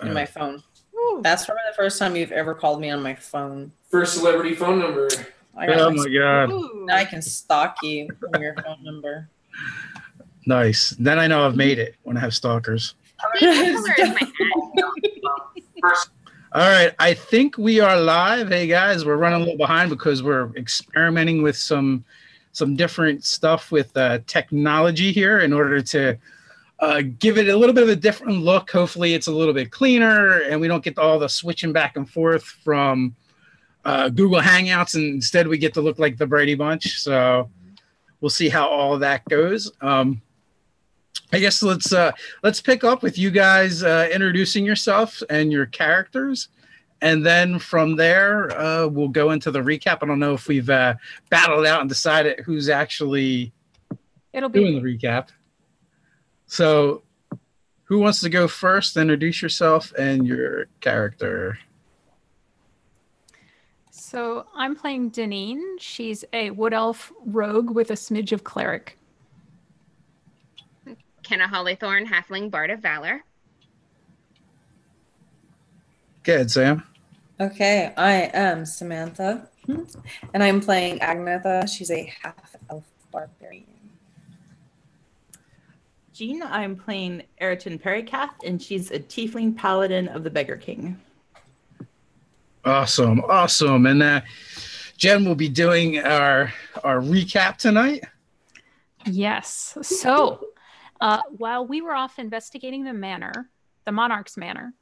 in my phone. Ooh. That's probably the first time you've ever called me on my phone. First celebrity phone number. Oh my god. Now I can stalk you from your phone number. Nice. Then I know I've made it when I have stalkers. All right, I think we are live. Hey guys, we're running a little behind because we're experimenting with some different stuff with technology here in order to give it a little bit of a different look. Hopefully it's a little bit cleaner and we don't get all the switching back and forth from Google Hangouts, and instead we get to look like the Brady Bunch. So we'll see how all that goes. I guess let's pick up with you guys introducing yourself and your characters, and then from there we'll go into the recap. I don't know if we've battled out and decided who's actually doing the recap. So who wants to go first? Introduce yourself and your character. So I'm playing Deneen. She's a wood elf rogue with a smidge of cleric. Kenna Hollythorn, halfling bard of valor. Go ahead, Sam. Okay, I am Samantha, and I'm playing Agnetha. She's a half-elf barbarian. Jean, I'm playing Eriton Pericath, and she's a tiefling paladin of the Beggar King. Awesome. And Jen will be doing our recap tonight. Yes. So while we were off investigating the monarch's manor,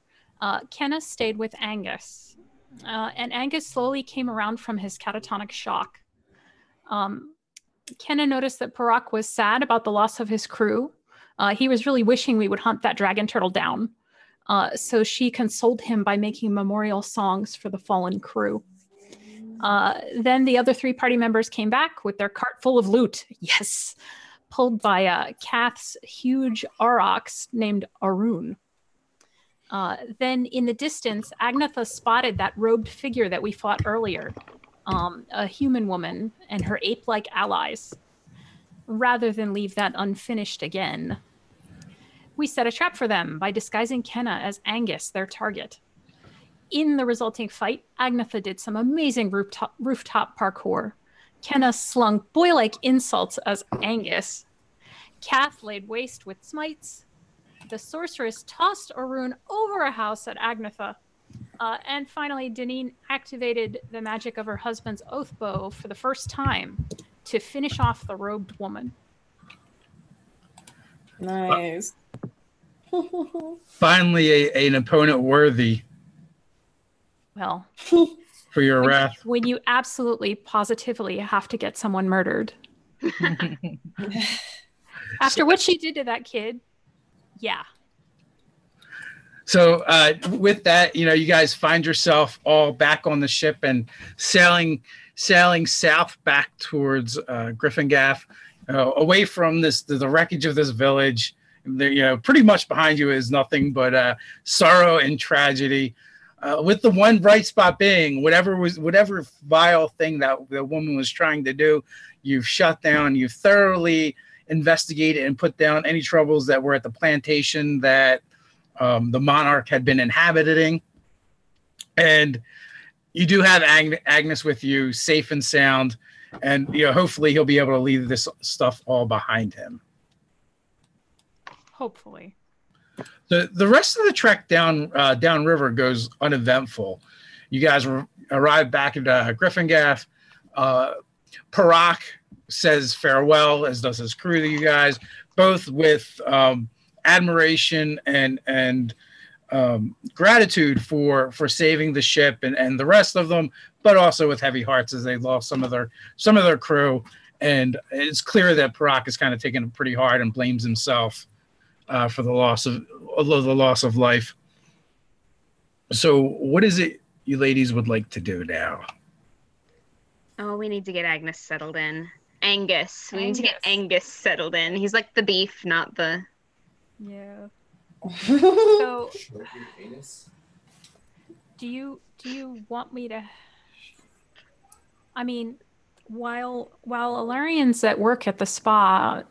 Kenna stayed with Angus. And Angus slowly came around from his catatonic shock. Kenna noticed that Parak was sad about the loss of his crew. He was really wishing we would hunt that dragon turtle down. So she consoled him by making memorial songs for the fallen crew. Then the other three party members came back with their cart full of loot. Yes. Pulled by Kath's huge aurochs named Arun. Then in the distance, Agnetha spotted that robed figure that we fought earlier, a human woman and her ape-like allies. Rather than leave that unfinished again, we set a trap for them by disguising Kenna as Angus, their target. In the resulting fight, Agnetha did some amazing rooftop parkour. Kenna slung boy-like insults as Angus. Kath laid waste with smites. The sorceress tossed Arun over a house at Agnetha. And finally, Deneen activated the magic of her husband's oath bow for the first time to finish off the robed woman. Nice. Finally, an opponent worthy. Well, for your wrath. When you absolutely, positively have to get someone murdered. After what she did to that kid, yeah. So with that, you guys find yourself all back on the ship and sailing south back towards Gryphongaffe, away from the wreckage of this village. Pretty much behind you is nothing but sorrow and tragedy. With the one bright spot being whatever vile thing that the woman was trying to do, you've shut down, you've thoroughly investigated and put down any troubles that were at the plantation that the monarch had been inhabiting. And you do have Agnes with you, safe and sound, and hopefully he'll be able to leave this stuff all behind him. Hopefully. The rest of the trek down river goes uneventful. You guys arrive back at Gryphongaffe. Parak says farewell, as does his crew to you guys, both with admiration and gratitude for saving the ship and the rest of them, but also with heavy hearts as they lost some of their crew. And it's clear that Parak is kind of taking it pretty hard and blames himself for the loss of life. So what is it you ladies would like to do now? Oh, we need to get Agnes settled in. Angus. We need to get Angus settled in. He's like the beef, not the... Yeah. So, do you want me to... I mean, while Alarian's at work at the spa,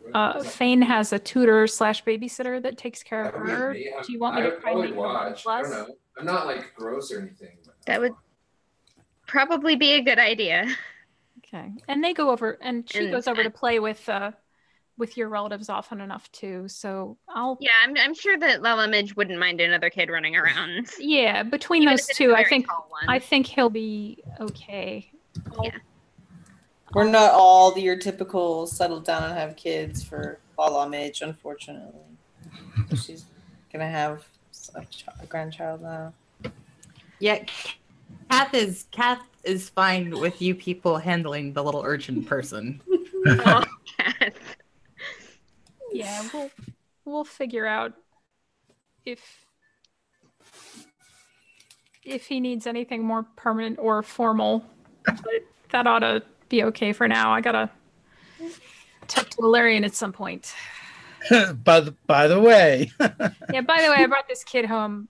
Fane has a tutor / babysitter that takes care of her. Do you want me to try and make her one I plus? don't know. I'm not like gross or anything. That would probably be a good idea. Okay, and they go over, and she goes over to play with your relatives often enough too. So I'll. Yeah, I'm sure that Lala Midge wouldn't mind another kid running around. Yeah, between Even those if it's two, a I very think tall one. I think he'll be okay. Yeah. We're not all your typical settle down and have kids for Lala Midge, unfortunately. She's gonna have a grandchild now. Yeah, Kath is fine with you people handling the little urchin person. Oh, Cat. Yeah, we'll figure out if he needs anything more permanent or formal. But that ought to be okay for now. I gotta talk to Valerian at some point. By the way. Yeah, by the way, I brought this kid home.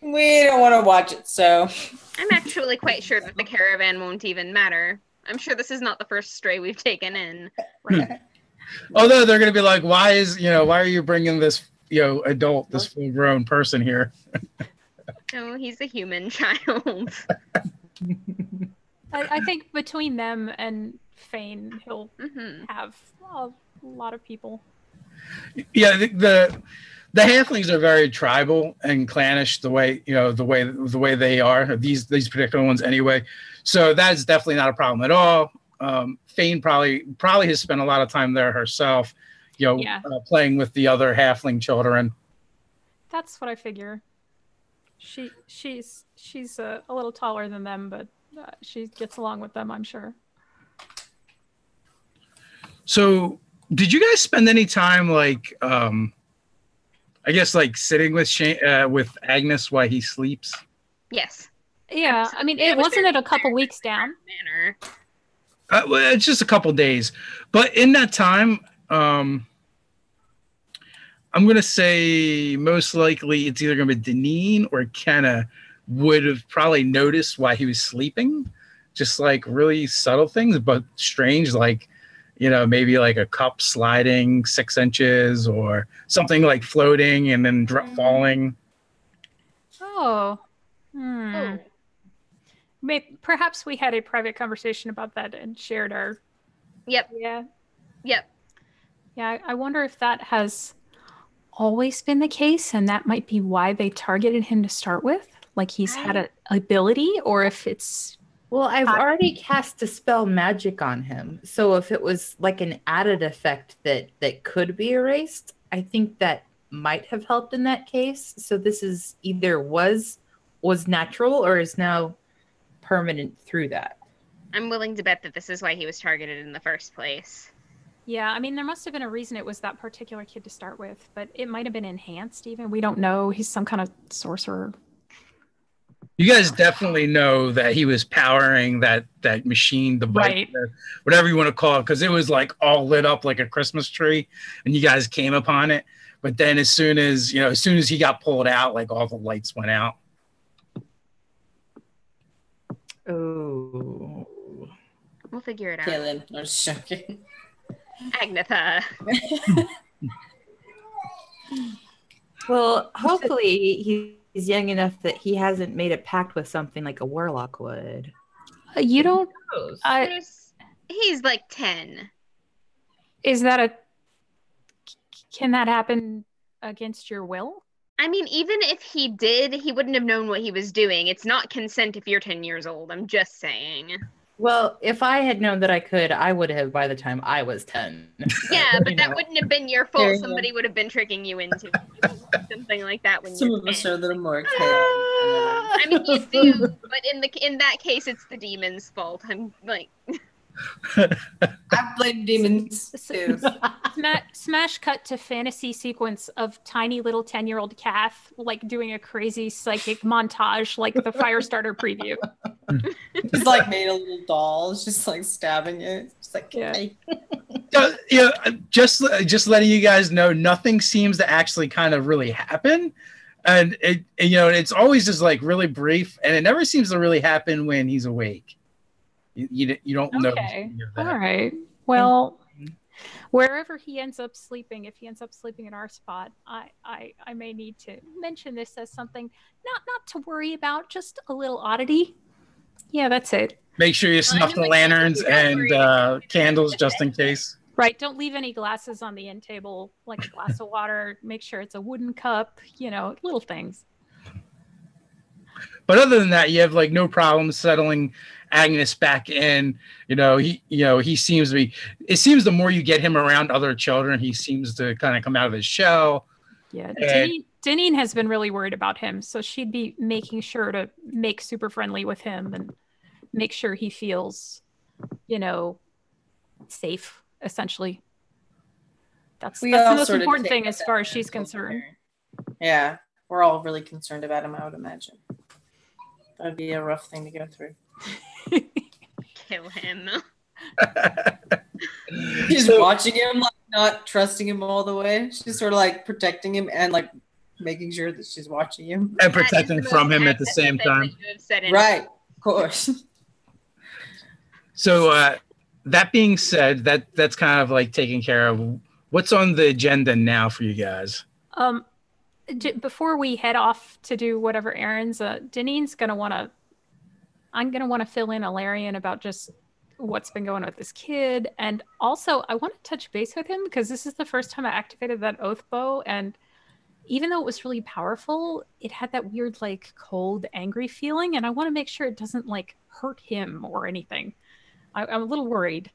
We don't want to watch it, so. I'm actually quite sure that the caravan won't even matter. I'm sure this is not the first stray we've taken in. Right. Although they're going to be like, why are you bringing this, adult, this full-grown person here? Oh, he's a human child. I think between them and Fane, he'll Mm-hmm. have a lot of people. Yeah, the halflings are very tribal and clannish the way they are. These particular ones anyway. So that's definitely not a problem at all. Fane probably has spent a lot of time there herself, playing with the other halfling children. That's what I figure. She's a little taller than them, but she gets along with them, I'm sure. So, did you guys spend any time sitting with Agnes while he sleeps? Yes. Yeah, I mean, wasn't it a couple weeks down? Manner. Well, it's just a couple days, but in that time, I'm gonna say most likely it's either gonna be Deneen or Kenna would have probably noticed why he was sleeping, just like really subtle things, but strange, like maybe like a cup sliding 6 inches or something like floating and then falling. Oh. Perhaps we had a private conversation about that and shared our. Yep. Yeah. Yep. Yeah, I wonder if that has always been the case, and that might be why they targeted him to start with. Like he's had an ability, or if it's. Well, I've already cast Dispel Magic on him, so if it was like an added effect that could be erased, I think that might have helped in that case. So this is either was natural or is now permanent through that. I'm willing to bet that this is why he was targeted in the first place. Yeah, I mean, there must have been a reason it was that particular kid to start with, but it might have been enhanced even. We don't know. He's some kind of sorcerer. You guys definitely know that he was powering that machine device, right? Whatever you want to call it, because it was like all lit up like a Christmas tree, and you guys came upon it. But then as soon as he got pulled out, like all the lights went out. Oh. We'll figure it out. Kaylin, I'm just joking. Agnetha. Well, hopefully he's young enough that he hasn't made a pact with something like a warlock would. You don't. He's like 10. Is that can that happen against your will? I mean, even if he did, he wouldn't have known what he was doing. It's not consent if you're 10 years old. I'm just saying. Well, if I had known that I could, I would have by the time I was 10. Yeah, but that wouldn't have been your fault. Somebody would have been tricking you into something like that when Some you're of us 10. are a little more chaotic. I mean, you do, but in that case, it's the demon's fault. I'm like... I blame demons too. Smash cut to fantasy sequence of tiny little 10-year-old Kath like doing a crazy psychic montage like the Firestarter preview. He's like made a little doll. It's just like stabbing you. It's like, hey. Just letting you guys know, nothing seems to actually kind of really happen. And it's always just like really brief, and it never seems to really happen when he's awake. You don't know Okay. any of that. All right. Well, wherever he ends up sleeping, if he ends up sleeping in our spot, I may need to mention this as something not to worry about, just a little oddity. Yeah, that's it. Make sure you snuff the lanterns and candles just in case. Right. Don't leave any glasses on the end table, like a glass of water. Make sure it's a wooden cup, little things. But other than that, you have like no problem settling Agnes back in. He seems to be. It seems the more you get him around other children, he seems to kind of come out of his shell. Yeah, Deneen has been really worried about him, so she'd be making sure to make super friendly with him and make sure he feels, safe. Essentially, that's the most important thing as far as she's concerned. Yeah, we're all really concerned about him, I would imagine. That'd be a rough thing to go through. Kill him. She's watching him, like not trusting him all the way. She's sort of like protecting him and like making sure that she's watching him. And protecting from him at the same time. Right, of course. So that being said, that's kind of like taken care of. What's on the agenda now for you guys? Before we head off to do whatever errands, Deneen's I'm gonna want to fill in Alarian about just what's been going on with this kid, and also I want to touch base with him because this is the first time I activated that oath bow, and even though it was really powerful, it had that weird like cold, angry feeling, and I want to make sure it doesn't like hurt him or anything. I'm a little worried.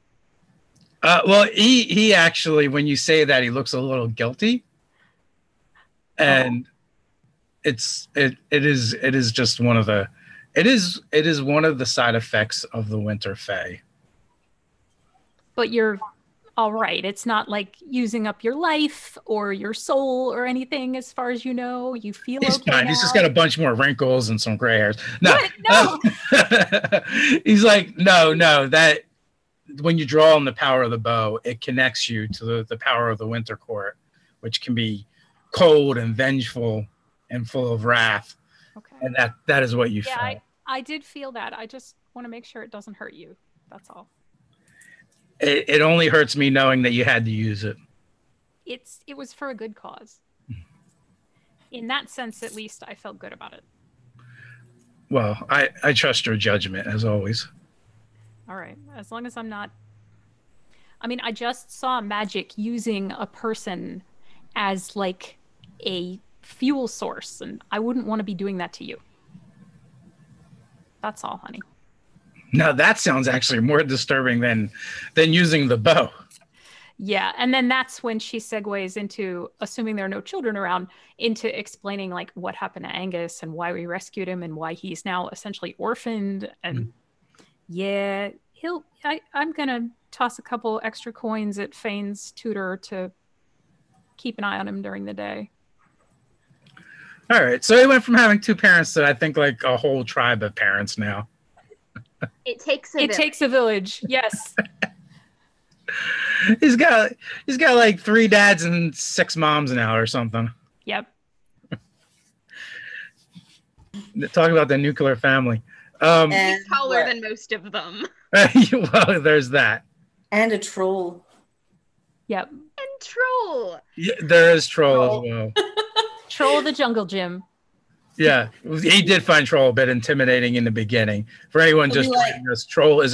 Well, he actually, when you say that, he looks a little guilty, and it is just one of the one of the side effects of the Winter Fae. But you're all right. It's not like using up your life or your soul or anything, as far as you know. You feel he's okay fine. now? He's just got a bunch more wrinkles and some gray hairs. No, What? No. He's like, no, that when you draw on the power of the bow, it connects you to the power of the Winter Court, which can be cold and vengeful and full of wrath. Okay. And that is what you felt. I did feel that. I just want to make sure it doesn't hurt you. That's all. It only hurts me knowing that you had to use it. It was for a good cause. In that sense, at least, I felt good about it. Well, I trust your judgment, as always. All right. As long as I'm not... I mean, I just saw magic using a person as, like, a fuel source, and I wouldn't want to be doing that to you. That's all, honey. Now, that sounds actually more disturbing than using the bow. Yeah, and then that's when she segues into, assuming there are no children around, into explaining, like, what happened to Angus and why we rescued him and why he's now essentially orphaned. And yeah, I'm going to toss a couple extra coins at Fane's tutor to keep an eye on him during the day. All right, so he went from having two parents to I think like a whole tribe of parents now. It takes a village. Yes. He's got like 3 dads and 6 moms now or something. Yep. Talk about the nuclear family. He's taller than most of them. Well, there's that. And a troll. Yep. And troll. Yeah, there is troll as well. Troll of the jungle gym. Yeah, he did find Troll a bit intimidating in the beginning. For anyone just joining us, Troll is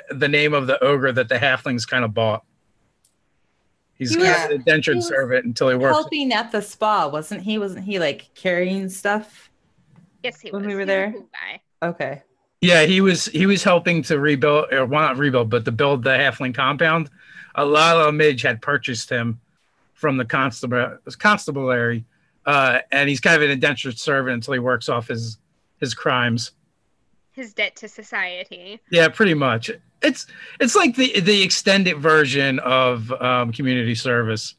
the name of the ogre that the halflings kind of bought. He's kind of an indentured servant until he works. Helping at the spa, wasn't he? Wasn't he like carrying stuff? Yes, he was. When we were there. Cool guy. Okay. Yeah, he was helping to rebuild, or well, not rebuild, but to build the halfling compound. Lala Midge had purchased him from the constabulary. And he's kind of an indentured servant until he works off his crimes. His debt to society. Yeah, pretty much. It's like the extended version of community service.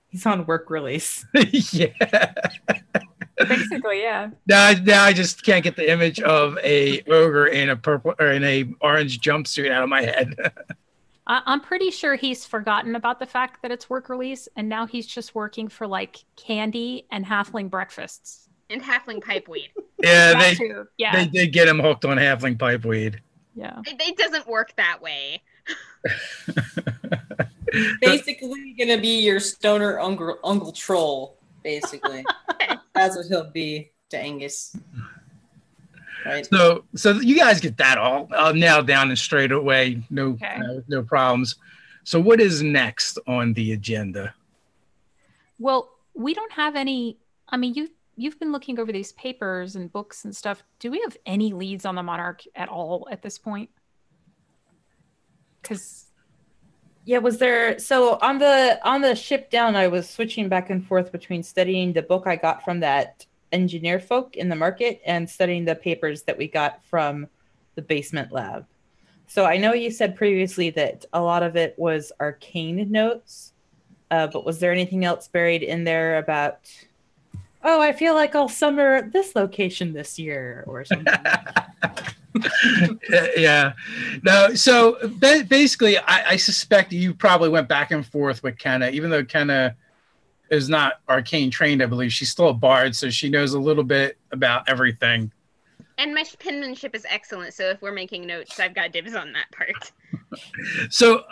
He's on work release. Yeah. Basically, yeah. Now I just can't get the image of a ogre in a purple or in a orange jumpsuit out of my head. I'm pretty sure he's forgotten about the fact that it's work release, and now he's just working for like candy and halfling breakfasts. And halfling pipeweed. Yeah, That too. Yeah. they did get him hooked on halfling pipeweed. Yeah. It doesn't work that way. Basically, gonna be your stoner uncle troll. Basically, that's what he'll be to Angus. Right. So you guys get that all nailed down and straight away. No, no problems. So what is next on the agenda? Well, we don't have any. I mean, you've been looking over these papers and books and stuff. Do we have any leads on the monarch at all at this point? Because yeah, was there? So on the ship down, I was switching back and forth between studying the book I got from that engineer folk in the market and studying the papers that we got from the basement lab. So I know you said previously that a lot of it was arcane notes, but was there anything else buried in there about, oh, I feel like I'll summer this location this year or something? Yeah. No, so basically, I suspect you probably went back and forth with Kenna, even though Kenna is not arcane trained, I believe. She's still a bard, so she knows a little bit about everything. And my penmanship is excellent, so if we're making notes, I've got dibs on that part. So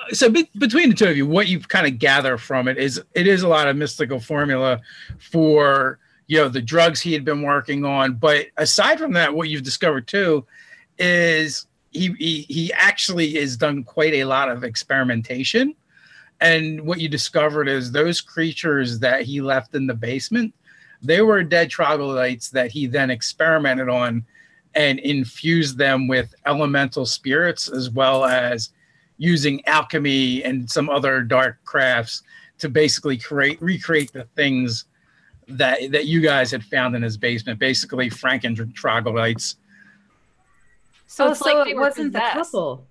between the two of you, what you kind of gather from it is a lot of mystical formula for, the drugs he had been working on. But aside from that, what you've discovered too is he actually has done quite a lot of experimentation. And what you discovered is those creatures that he left in the basement, they were dead troglodytes that he then experimented on and infused them with elemental spirits, as well as using alchemy and some other dark crafts to basically recreate the things that you guys had found in his basement, basically Franken troglodytes. so it's like they it were wasn't the possessed. couple.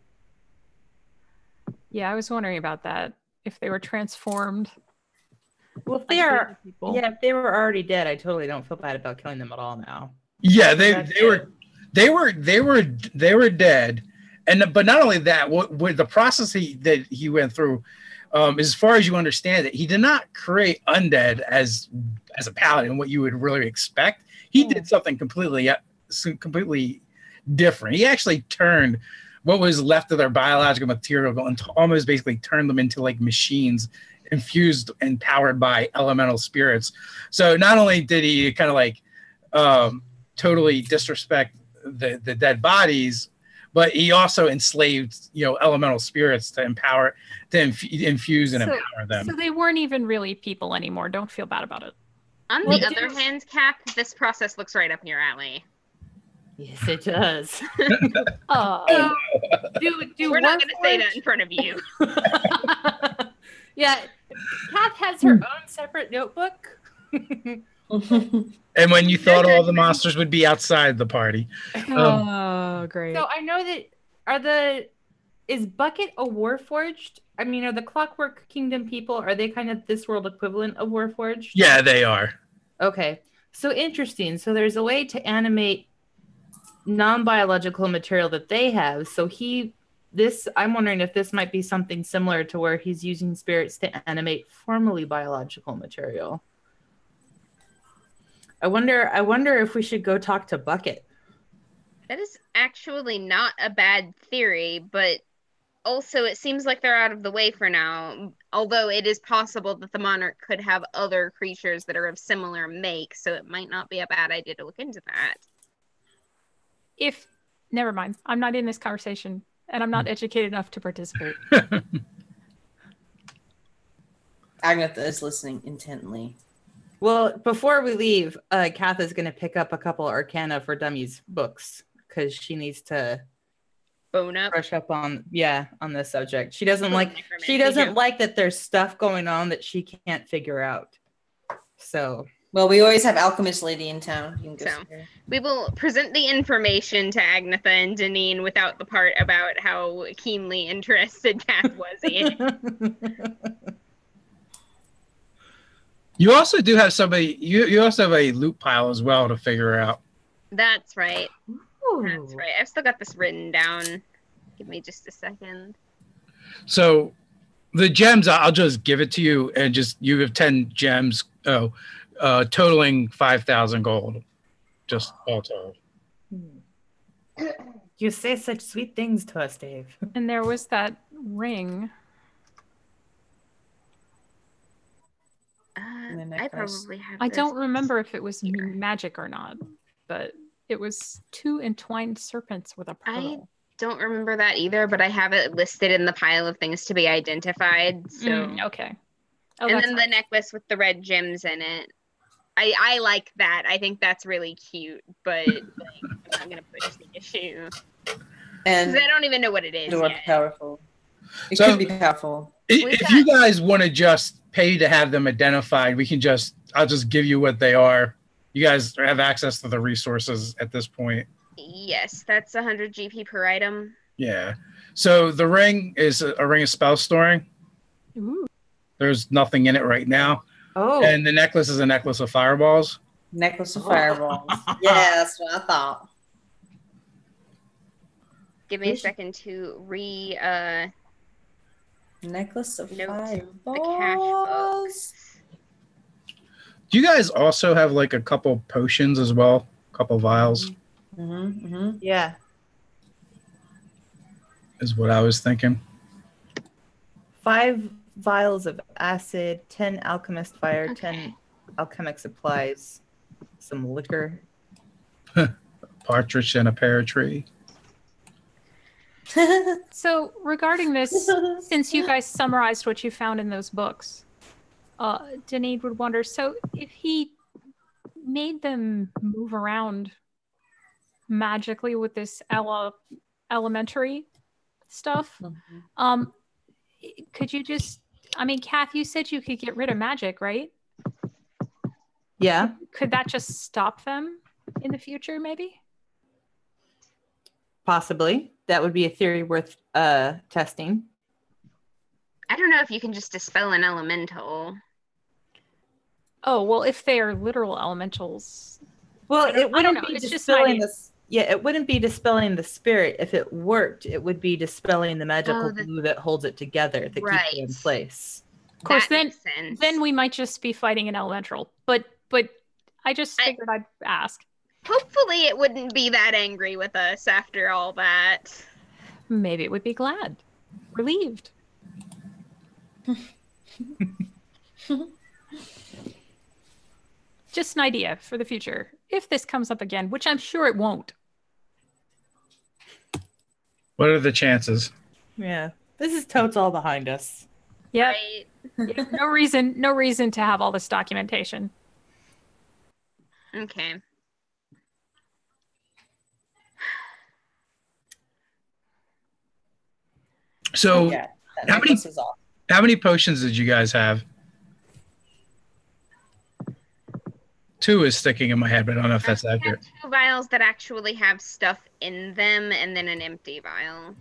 Yeah, I was wondering about that. If they were transformed. Well, if like people. if they were already dead, I totally don't feel bad about killing them at all now. Yeah, they were dead, but not only that, what the process that he went through, as far as you understand it, he did not create undead as a paladin, what you would really expect. He did something completely different. He actually turned what was left of their biological material and almost basically turned them into like machines infused and powered by elemental spirits. So not only did he kind of like totally disrespect the dead bodies, but he also enslaved elemental spirits to infuse and empower them. So they weren't even really people anymore. Don't feel bad about it. On the other hand, Cap, this process looks right up your alley. Yes, it does. Oh. We're not going to say that in front of you. Yeah, Kath has her own separate notebook. And when you thought all the monsters would be outside the party. Oh, great. So I know that is Bucket a Warforged? I mean, are the Clockwork Kingdom people, are they kind of this world equivalent of Warforged? Yeah, they are. Okay. So interesting. So there's a way to animate non-biological material that they have. So I'm wondering if this might be something similar to where he's using spirits to animate formally biological material. I wonder if we should go talk to Bucket. That is actually not a bad theory, but also it seems like they're out of the way for now. Although it is possible that the monarch could have other creatures that are of similar make, so it might not be a bad idea to look into that. Never mind. I'm not in this conversation, and I'm not educated enough to participate. Agatha is listening intently. Well, before we leave, Kath is going to pick up a couple Arcana for Dummies books because she needs to bone up, brush up on this subject. She doesn't like that there's stuff going on that she can't figure out. So. Well, we always have Alchemist Lady in town. You can go we will present the information to Agnetha and Deneen without the part about how keenly interested Kath was in. You also do have somebody. You also have a loot pile as well to figure out. That's right. Ooh. That's right. I've still got this written down. Give me just a second. So, the gems, I'll just give it to you, and you have 10 gems. Totaling 5,000 gold. just altar. You say such sweet things to us, Dave. And there was that ring. the I necklace. probably have. I this. don't remember if it was Here. magic or not, but it was 2 entwined serpents with a pearl. Don't remember that either, but I have it listed in the pile of things to be identified. So Okay. Oh, and that's then the necklace with the red gems in it. I like that. I think that's really cute, but like, I'm not gonna push the issue And because I don't even know what it is dwarf yet. powerful. It So- could be powerful. If you guys want to just pay to have them identified, I'll just give you what they are. You guys have access to the resources at this point. Yes, that's 100 GP per item. Yeah. So the ring is a ring of spell storing. Ooh. There's nothing in it right now. Oh, And the necklace is a necklace of fireballs. Necklace of fireballs. Yeah, that's what I thought. Give me a second to Necklace of note fireballs. the cash books. Do you guys also have like a couple potions as well? A couple vials yeah. is what I was thinking. 5 vials of acid, 10 alchemist fire, Okay. 10 alchemic supplies, some liquor. Partridge in a pear tree. So regarding this, since you guys summarized what you found in those books, Denise would wonder, so if he made them move around magically with this elementary stuff, could you just, I mean, Kath, you said you could get rid of magic, right? Yeah, Could that just stop them in the future, maybe? possibly. That would be a theory worth testing. I don't know if you can just dispel an elemental. Oh, well, if they are literal elementals. Well, I don't wouldn't know. be It's just an dispelling idea. this. Yeah, it wouldn't be dispelling the spirit. If it worked, it would be dispelling the magical Oh, glue that holds it together, that keeps it in Right. place. Of course, That makes sense. then we might just be fighting an elemental. But I just figured I'd ask. Hopefully it wouldn't be that angry with us after all that. Maybe it would be glad. Relieved. Just an idea for the future. If this comes up again, which I'm sure it won't. What are the chances? Yeah, this is totes all behind us. Yep. Right? Yep. No reason to have all this documentation. Okay. So Yeah, that how many- necklace is off. how many potions did you guys have? 2 is sticking in my head, but I don't know if that's I have accurate. 2 vials that actually have stuff in them, and then an empty vial.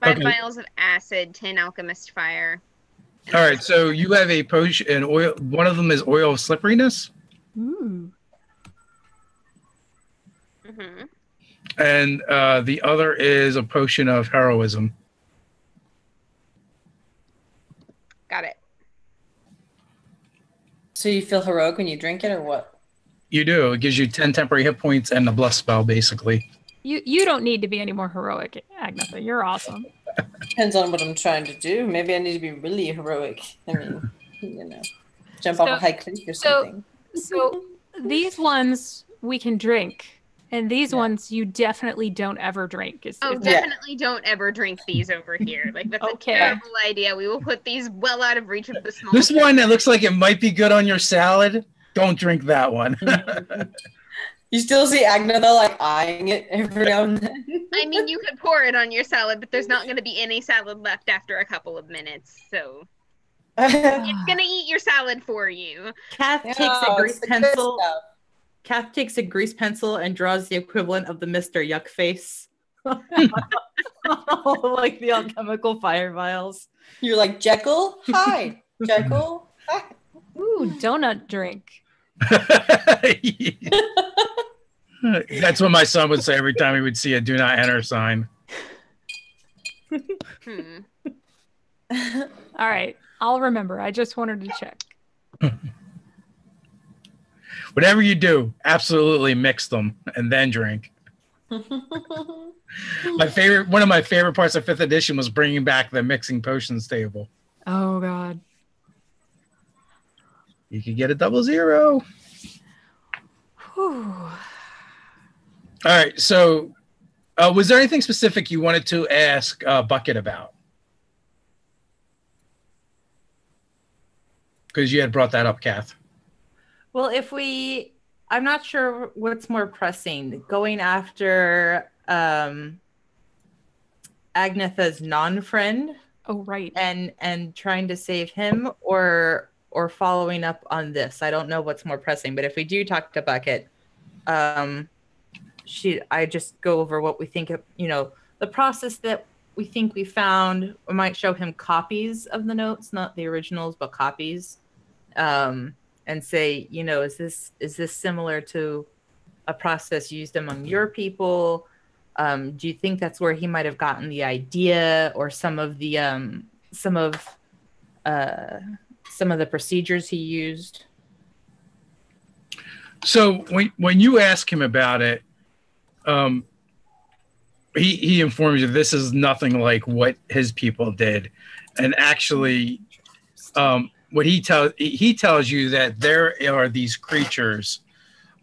5 Okay. vials of acid, 10 alchemist fire. and All right, so you have a potion, an oil. One of them is oil of slipperiness, Ooh. Mhm. and the other is a potion of heroism. Got it. So you feel heroic when you drink it, or what? You do. It gives you 10 temporary hit points and a bless spell, basically. You don't need to be any more heroic, Agnetha. You're awesome. Depends on what I'm trying to do. Maybe I need to be really heroic. I mean, jump off a high cliff or something. So these ones we can drink, and these ones you definitely don't ever drink. Definitely don't ever drink these over here. Like, that's Okay. a terrible idea. We will put these well out of reach of the small. This one that looks like it might be good on your salad, don't drink that one. You still see Agnetha like eyeing it every now and then. I mean, you could pour it on your salad, but there's not going to be any salad left after a couple of minutes. So it's going to eat your salad for you. Kath takes a No, grease it's the good pencil. stuff. Kath takes a grease pencil and draws the equivalent of the Mr. Yuck face. Like the alchemical fire vials. You're like, Jekyll, hi. Jekyll, hi. Ooh, donut drink. That's what my son would say every time he would see a do not enter sign. All right, I'll remember. I just wanted to check. Whatever you do, absolutely mix them and then drink. One of my favorite parts of 5th edition was bringing back the mixing potions table. Oh God. You could get a 00. Whew. All right. So, was there anything specific you wanted to ask Bucket about? Because you had brought that up, Kath. Well, I'm not sure what's more pressing, going after Agnetha's non-friend Oh right. and trying to save him, or following up on this. I don't know what's more pressing, but if we do talk to Bucket, I just go over what we think of, the process that we think we found. We might show him copies of the notes, not the originals, but copies. And say, is this similar to a process used among your people? Do you think that's where he might have gotten the idea, or some of the procedures he used? So when you ask him about it, he informs you this is nothing like what his people did, and actually, what he tells you that there are these creatures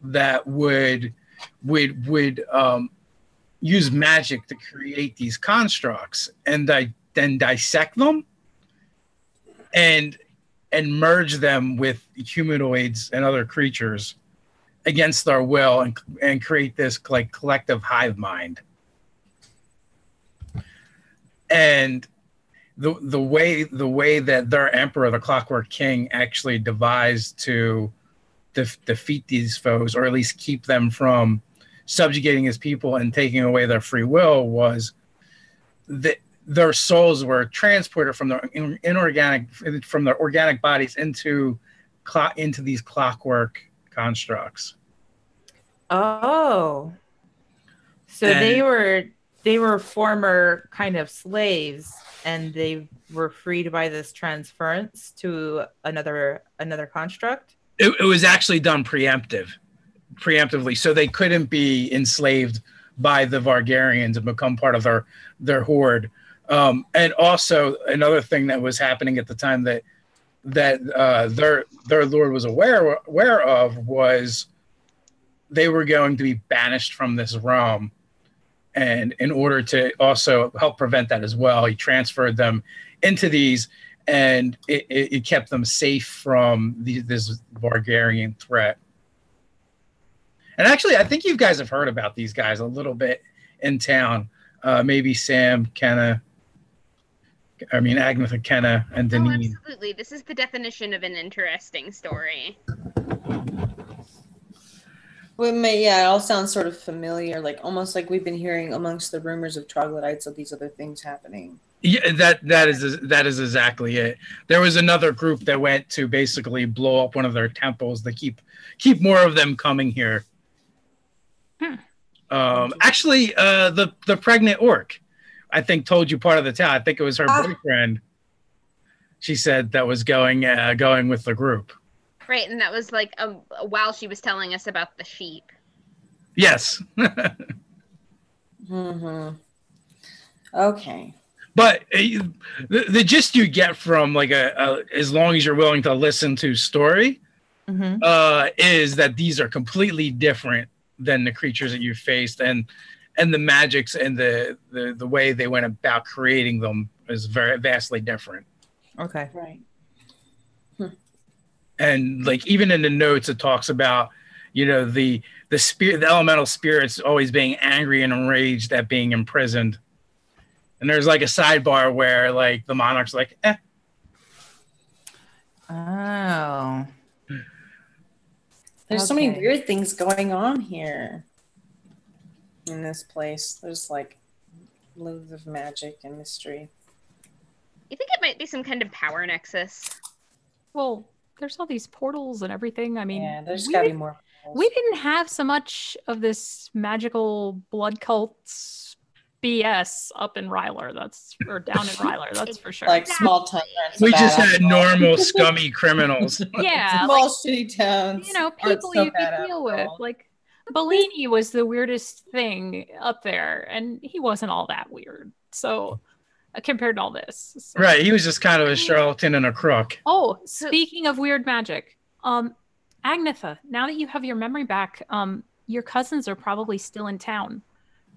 that would use magic to create these constructs, and then dissect them and merge them with humanoids and other creatures against our will, and create this like collective hive mind. And the way that their emperor, the Clockwork King, actually devised to defeat these foes, or at least keep them from subjugating his people and taking away their free will, was that their souls were transported from their organic bodies into these clockwork constructs. Oh, so they were former kind of slaves, and they were freed by this transference to another construct? It was actually done preemptively, so they couldn't be enslaved by the Vargarians and become part of their horde. And also another thing that was happening at the time that their lord was aware of was they were going to be banished from this realm. And in order to also help prevent that as well, he transferred them into these, and it kept them safe from this Vargarian threat. And actually, I think you guys have heard about these guys a little bit in town. Maybe Sam, Agnetha, Kenna, and Deneen. Oh, absolutely. This is the definition of an interesting story. Well, it all sounds sort of familiar, like almost like we've been hearing amongst the rumors of troglodytes of these other things happening. Yeah, that is exactly it. There was another group that went to basically blow up one of their temples to keep more of them coming here. Actually, the pregnant orc, I think, told you part of the tale. I think it was her boyfriend. She said that was going with the group. Right, and that was like while she was telling us about the sheep. Yes. Mm-hmm. Okay. But the gist you get from like as long as you're willing to listen to story, is that these are completely different than the creatures that you faced, and the magics and the way they went about creating them is very vastly different. Okay. Right. And like even in the notes, it talks about the spirit, the elemental spirits always being angry and enraged at being imprisoned. And there's like a sidebar where like the monarch's like, eh. Oh. There's so many weird things going on here in this place. There's like loads of magic and mystery. You think it might be some kind of power nexus? Well, there's all these portals and everything. I mean, Yeah, there's gotta be more. We didn't have so much of this magical blood cults BS up in Ryler. Or down in Ryler. That's for sure. Like small town. We just had normal scummy criminals. Yeah, Small shitty towns. people aren't so you bad could deal after with. all. Like Bellini was the weirdest thing up there, and he wasn't all that weird. So compared to all this, so. Right, he was just kind of a charlatan and a crook. Oh, speaking of weird magic, Agnetha, now that you have your memory back, your cousins are probably still in town.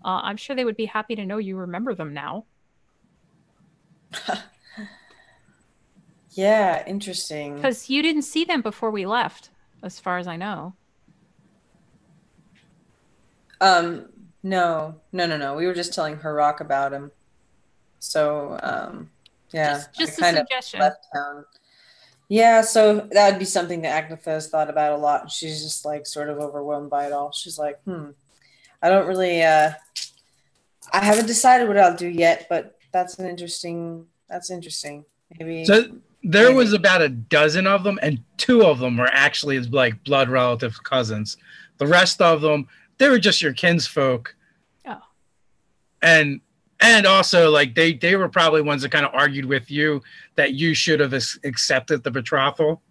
I'm sure they would be happy to know you remember them now. Yeah, interesting. Because you didn't see them before we left, as far as I know. No. We were just telling Harak about him. So, yeah. Just I a kind of suggestion. left town. Yeah, so that would be something that Agnetha has thought about a lot. She's just like sort of overwhelmed by it all. She's like, I don't really, I haven't decided what I'll do yet, but that's interesting. Maybe. So there was about a dozen of them, and 2 of them were actually like blood relative cousins. The rest of them, they were just your kinsfolk. Oh. And also, like, they were probably ones that kind of argued with you that you should have accepted the betrothal.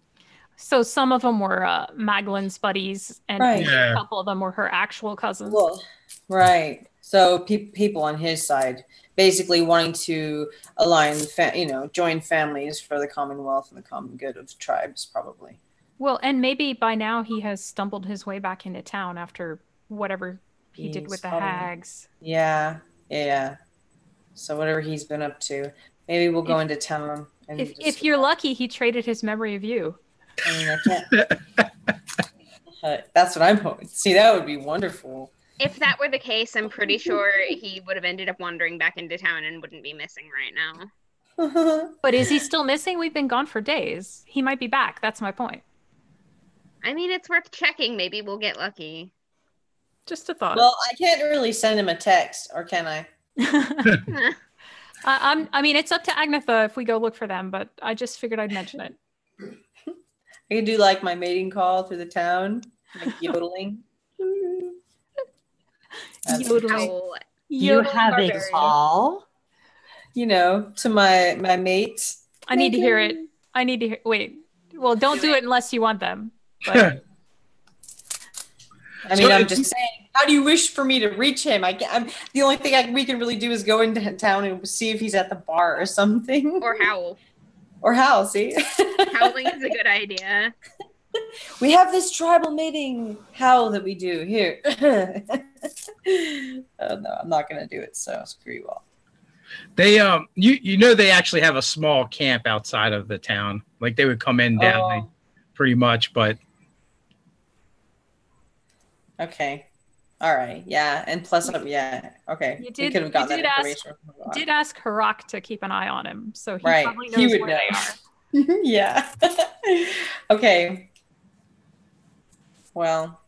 So some of them were Magdalene's buddies, and a couple of them were her actual cousins. Well, right. So people on his side basically wanting to align, join families for the commonwealth and the common good of tribes, probably. Well, and maybe by now he has stumbled his way back into town after whatever he did with the hags. Yeah. So whatever he's been up to, maybe we'll go into town. And if you're lucky, he traded his memory of you. I mean, I can't. That's what I'm hoping. See, that would be wonderful. If that were the case, I'm pretty sure he would have ended up wandering back into town and wouldn't be missing right now. But is he still missing? We've been gone for days. He might be back. That's my point. I mean, it's worth checking. Maybe we'll get lucky. Just a thought. Well, I can't really send him a text, or can I? I mean, it's up to Agnetha if we go look for them, but I just figured I'd mention it. I could do like my mating call through the town, like yodeling. Yodeling. You have a call? To my mate. I need to hear it. Wait. Well, don't do it unless you want them. But... I mean, I'm just saying, how do you wish for me to reach him? The only thing we can really do is go into town and see if he's at the bar or something. Or howl. See? Howling is a good idea. We have this tribal mating howl that we do here. Oh, no, I'm not going to do it, so screw you all. They, they actually have a small camp outside of the town. Like, they would come in down pretty much, but... Okay. All right. Yeah. And plus, yeah. Okay. You could have gotten that information. Did ask Harak to keep an eye on him, so he right. probably knows where they are. Yeah. Okay. Well,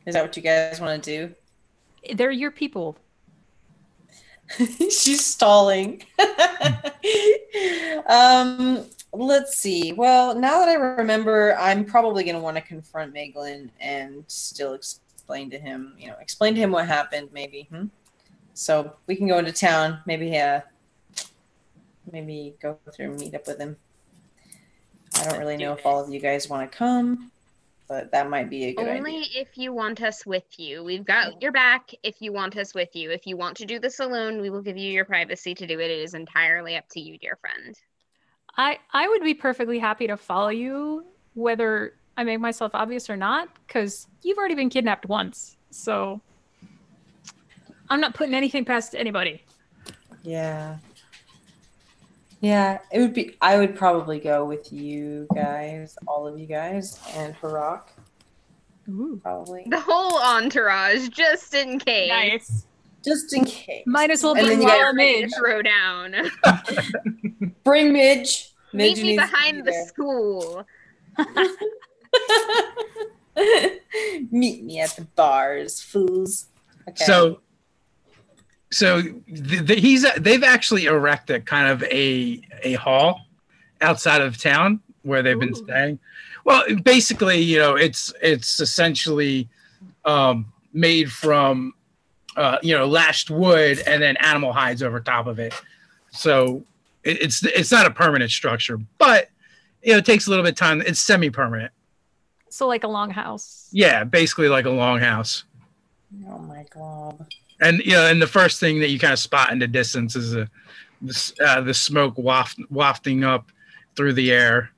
is that what you guys want to do? They're your people. She's stalling. Let's see. Well, now that I remember, I'm probably going to want to confront Meglin and still explain to him what happened, maybe. So we can go into town, maybe go through and meet up with him. I don't really know if all of you guys want to come, but that might be a good idea. Only if you want us with you. We've got your back if you want us with you. If you want to do this alone, we will give you your privacy to do it. It is entirely up to you, dear friend. I would be perfectly happy to follow you, whether I make myself obvious or not, because you've already been kidnapped once. So I'm not putting anything past anybody. Yeah. Yeah, I would probably go with you guys, all of you guys, and Harak. Ooh. Probably. The whole entourage, just in case. Nice. Just in case. Might as well And bring then you guys Midge. Throw down. Bring Midge. Meet me needs to behind be the school. Meet me at the bars, fools. Okay. So they've actually erected kind of a hall outside of town where they've been staying. Well, basically, it's essentially made from lashed wood and then animal hides over top of it. So it's not a permanent structure, but it takes a little bit of time. It's semi-permanent. So like a long-house. Yeah, basically like a long-house. Oh my god. And and the first thing that you kind of spot in the distance is the smoke wafting up through the air.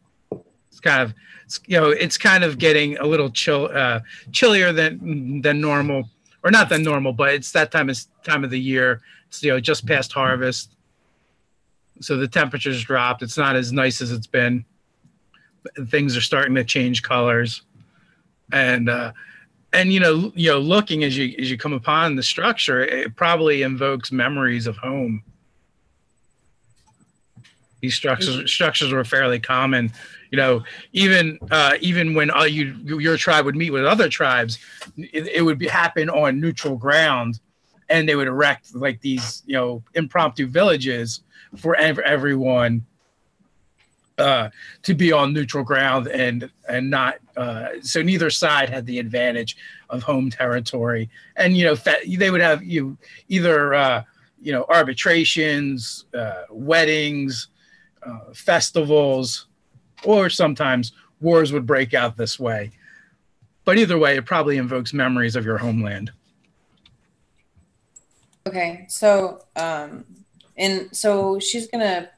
It's kind of getting a little chillier than normal, or not than normal, but it's that time of the year. It's just past harvest, so the temperature's dropped. It's not as nice as it's been. Things are starting to change colors, and looking as you come upon the structure, it probably invokes memories of home. These structures were fairly common, even when your tribe would meet with other tribes, it would happen on neutral ground, and they would erect like these impromptu villages for everyone to be on neutral ground and not so neither side had the advantage of home territory. And they would have either arbitrations, weddings, festivals, or sometimes wars would break out this way. But either way, it probably invokes memories of your homeland. Okay, so so she's gonna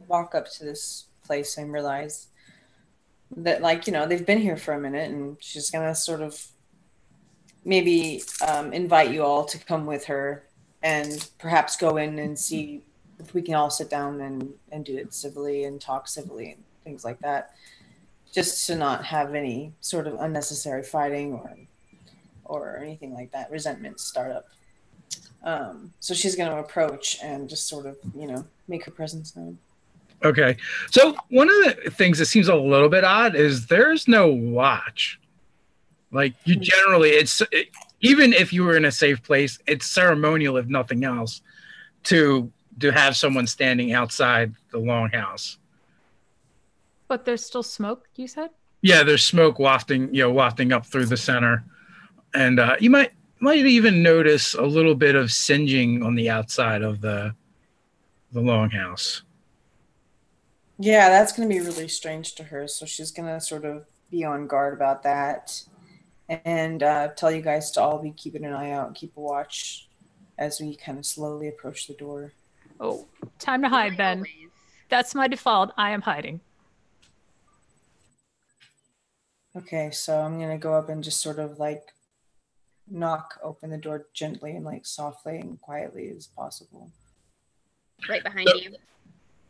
walk up to this place and realize that they've been here for a minute, and she's gonna sort of maybe invite you all to come with her and perhaps go in and see if we can all sit down and do it civilly and talk civilly and things like that, just to not have any sort of unnecessary fighting or anything like that, resentment start up. So she's going to approach and just sort of make her presence known. Okay, so one of the things that seems a little bit odd is there's no watch. Like you generally, even if you were in a safe place, it's ceremonial if nothing else to have someone standing outside the longhouse. But there's still smoke, you said? Yeah, there's smoke wafting up through the center, and you might even notice a little bit of singeing on the outside of the longhouse. Yeah, that's going to be really strange to her, so she's going to sort of be on guard about that, and tell you guys to all be keeping an eye out and keep a watch as we kind of slowly approach the door. Oh, time to hide then. That's my default. I am hiding. Okay, so I'm going to go up and just sort of knock open the door gently and softly and quietly as possible. Right behind you.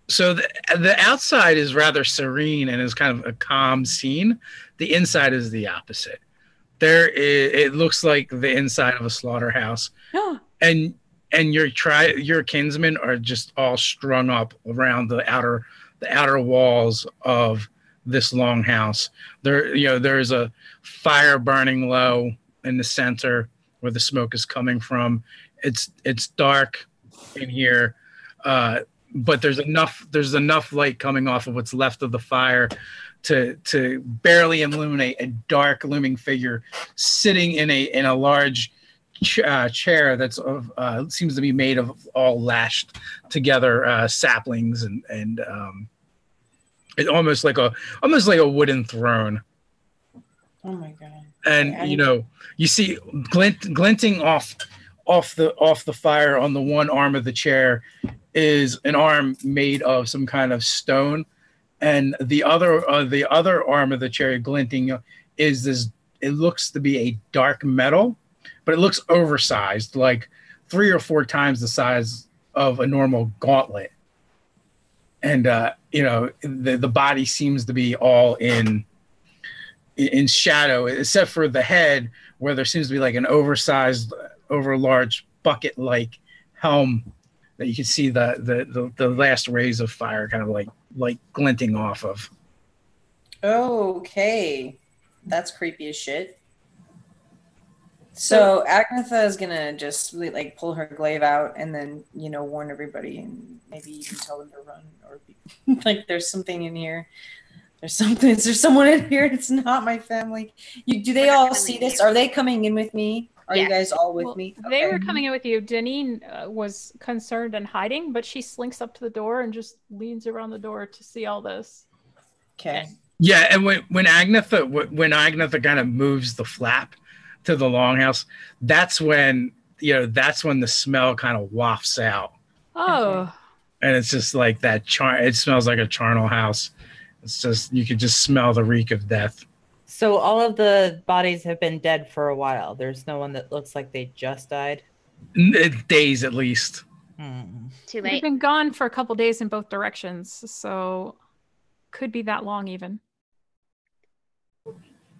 So the outside is rather serene and is kind of a calm scene. The inside is the opposite. It looks like the inside of a slaughterhouse. and your kinsmen are just all strung up around the outer walls of this longhouse. There's a fire burning low in the center where the smoke is coming from. It's dark in here, but there's enough light coming off of what's left of the fire to barely illuminate a dark looming figure sitting in a large chair that's seems to be made of all lashed together saplings and it's almost like a wooden throne. Oh my god! And you see glinting off the fire on the one arm of the chair is an arm made of some kind of stone, and the other arm of the chair glinting is this. It looks to be a dark metal, but it looks oversized, like 3 or 4 times the size of a normal gauntlet. And the body seems to be all in shadow, except for the head, where there seems to be like an oversized, large bucket-like helm that you can see the last rays of fire kind of like glinting off of. Okay, that's creepy as shit. So Agnetha is gonna just really pull her glaive out and then warn everybody and maybe even tell them to run or be, there's something in here. There's someone in here. It's not my family. Do they all see this? Are they coming in with me? Are you Yes. guys all with Well, me? they Okay. were coming in with you. Deneen was concerned and hiding, but she slinks up to the door and just leans around the door to see all this. Okay. Yeah, and when Agnetha kind of moves the flap to the longhouse, that's when the smell kind of wafts out, Oh, and it's just like that it smells like a charnel house. It's just you could just smell the reek of death. So all of the bodies have been dead for a while. There's no one that looks like they just died. Days at least. Too they've late. been gone for a couple days in both directions, so could be that long even.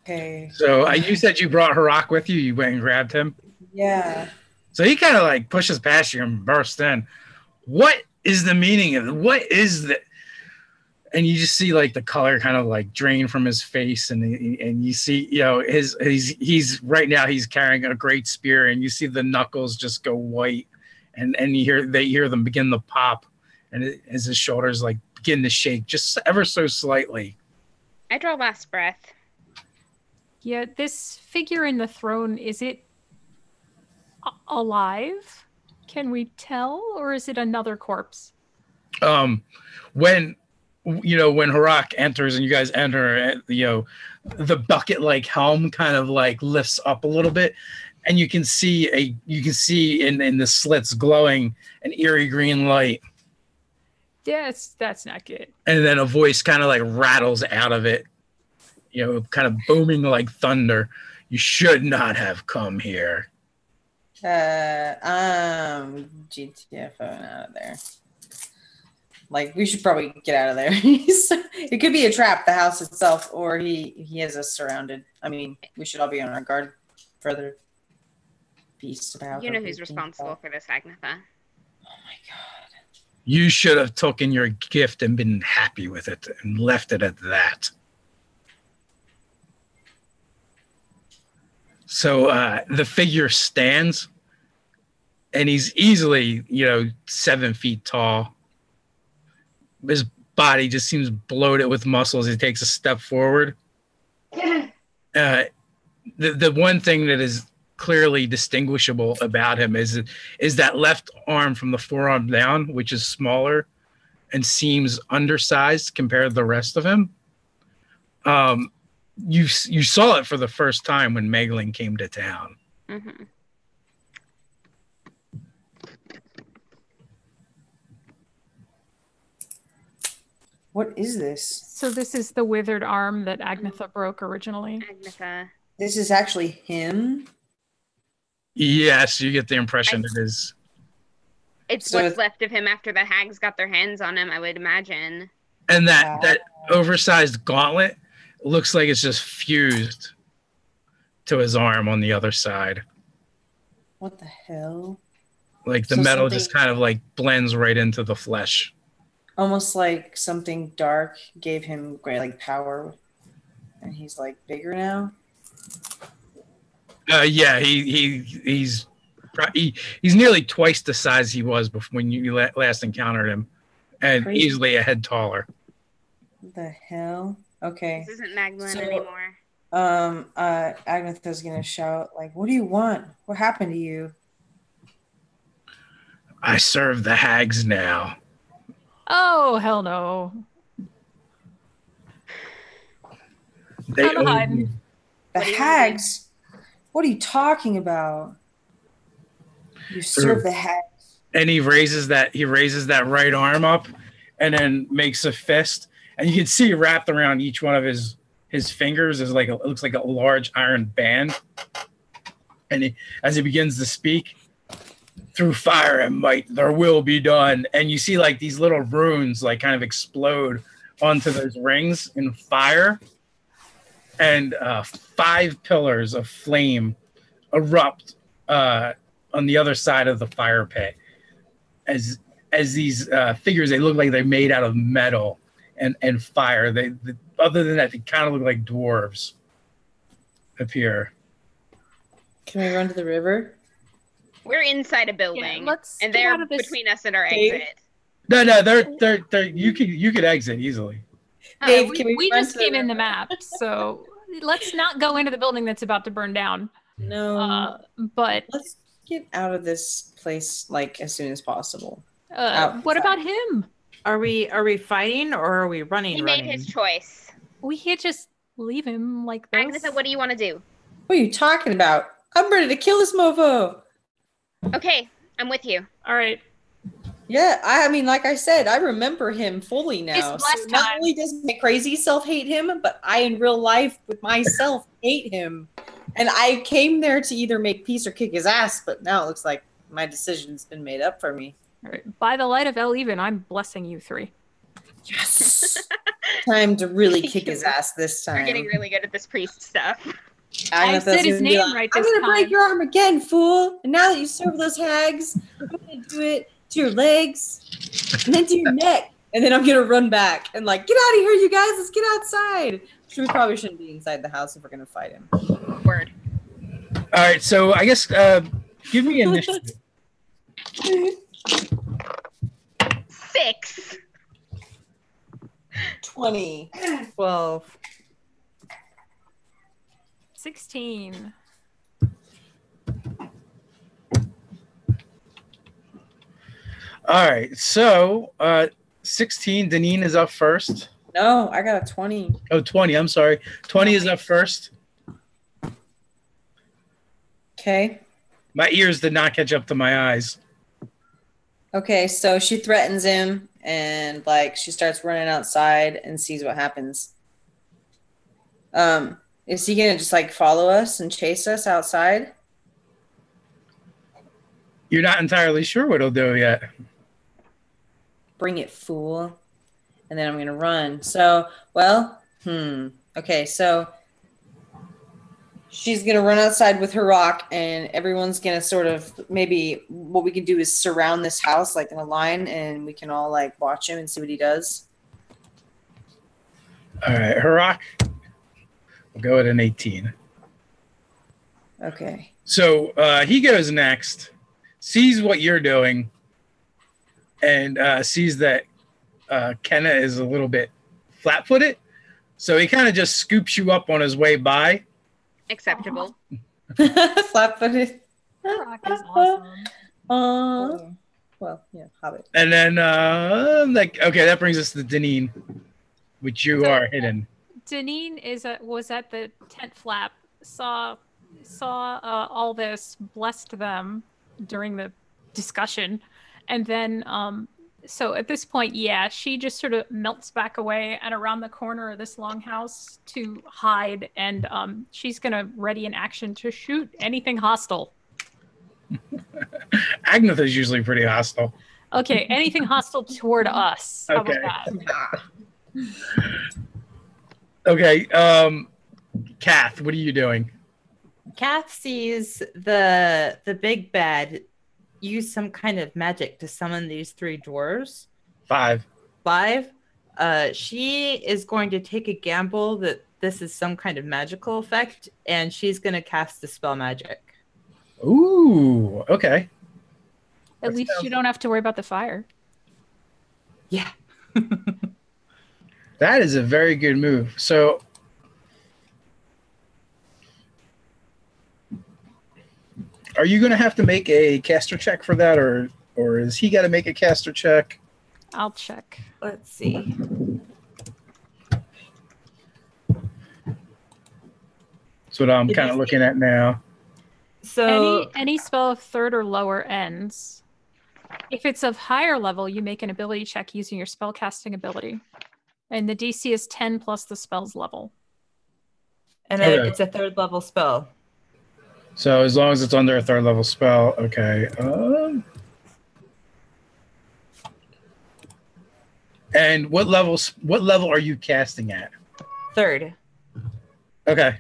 Okay. So you said you brought Harak with you. You went and grabbed him. Yeah. So he kind of like pushes past you and bursts in. What is the meaning of it? What is that? And you just see like the color kind of like drain from his face, and you see he's right now he's carrying a great spear, and you see the knuckles just go white, and they hear them begin to pop, and as his shoulders like begin to shake just ever so slightly. I draw last breath. Yeah, this figure in the throne, is it alive? Can we tell, or is it another corpse? When Harak enters and you guys enter, the bucket-like helm kind of like lifts up a little bit, and you can see in the slits glowing an eerie green light. That's not good. And then a voice kind of like rattles out of it, kind of booming like thunder. You should not have come here. GTFO out of there. Like, we should probably get out of there. It could be a trap, the house itself, or he has us surrounded. I mean, we should all be on our guard for other beasts of house. You know who's responsible for this, Agnetha. Oh my god. You should have taken your gift and been happy with it and left it at that. So the figure stands, and he's easily, 7 feet tall. His body just seems bloated with muscles. He takes a step forward. The one thing that is clearly distinguishable about him is that left arm from the forearm down, which is smaller and seems undersized compared to the rest of him. You saw it for the first time when Megan came to town. Mm-hmm. What is this? So this is the withered arm that Agnetha broke originally. Agnetha. This is actually him? Yes, you get the impression it is. It's So what's left of him after the hags got their hands on him, I would imagine. And that oversized gauntlet looks like it's just fused to his arm on the other side. What the hell? Like the So metal something- just kind of like blends right into the flesh. Almost like something dark gave him great like power, and he's like bigger now. Yeah, he's nearly twice the size he was before when you last encountered him, and Crazy. easily a head taller. What the hell? Okay. This isn't Magdalene So- anymore. Agnetha's gonna shout like, "What do you want? What happened to you?" I serve the hags now. Oh, hell no. They I'm own hiding. me. The What do you hags? What are you talking about? You serve the hags. And he raises that right arm up, and then makes a fist, and you can see wrapped around each one of his fingers is like it looks like a large iron band. And as he begins to speak, through fire and might, there will be done. And you see like these little runes like kind of explode onto those rings in fire, and 5 pillars of flame erupt on the other side of the fire pit. As these figures, they look like they're made out of metal and fire. They other than that, they kind of look like dwarves appear. Can we run to the river? We're inside a building, let's and get they're out of this between us and our cave. exit. No, they're you could exit easily. Dave, can we we run just to the came in the river? map, so let's not go into the building that's about to burn down. No. But Let's get out of this place like as soon as possible. what about him? Are we fighting or are we running? He made his choice. We can't just leave him like this. Agatha, what do you want to do? What are you talking about? I'm ready to kill this mofo. Okay, I'm with you. All right. Yeah, I mean, like I said, I remember him fully now. This last So not time- only does my crazy self hate him, but I in real life with myself hate him. And I came there to either make peace or kick his ass, but now it looks like my decision's been made up for me. All right. By the light of El Even, I'm blessing you three. Yes. Time to really kick his ass this time. You're getting really good at this priest stuff. I said his name right I'm this gonna break time. your arm again, fool. And now that you serve those hags, I'm gonna do it to your legs and then to your neck. And then I'm gonna run back and like, get out of here, you guys. Let's get outside. We probably shouldn't be inside the house if we're gonna fight him. Word. All right, so I guess give me initiative. 6. 20. 12. 16. All right, so 16, Deneen is up first. No, I got a 20. Oh, 20, I'm sorry. 20 is up first. Okay. My ears did not catch up to my eyes. Okay, so she threatens him and like she starts running outside and sees what happens. Is he gonna just like follow us and chase us outside? You're not entirely sure what he'll do yet. Bring it, fool. And then I'm gonna run. So, well, okay, so she's gonna run outside with her rock, and everyone's gonna sort of maybe what we can do is surround this house like in a line, and we can all like watch him and see what he does. All right, Harok. We'll go at an 18. Okay. So he goes next, sees what you're doing, and sees that Kenna is a little bit flat-footed. So he kind of just scoops you up on his way by. Acceptable. Flat-footed. Rock is awesome. Well, yeah, Hobbit. And then, like, okay, that brings us to Deneen, which you So- are hidden. Deneen was at the tent flap, saw all this, blessed them during the discussion, and then so at this point, yeah, she just sort of melts back away and around the corner of this longhouse to hide, and she's gonna ready an action to shoot anything hostile. Agnetha's usually pretty hostile. Okay, anything hostile toward us. How Okay. about that? Okay, Kath, what are you doing? Kath sees the big bad use some kind of magic to summon these 3 dwarves. 5. 5. She is going to take a gamble that this is some kind of magical effect, and she's going to cast Dispel Magic. Ooh, okay. At least you don't have to worry about the fire. Yeah. That is a very good move. So, are you going to have to make a caster check for that, or is he got to make a caster check? I'll check. Let's see. That's what I'm kind of looking at now. So Any spell of 3rd or lower ends. If it's of higher level, you make an ability check using your spellcasting ability. And the DC is 10 plus the spell's level. and Okay. it's a 3rd level spell. So as long as it's under a 3rd level spell, okay. And what level are you casting at? 3rd. Okay.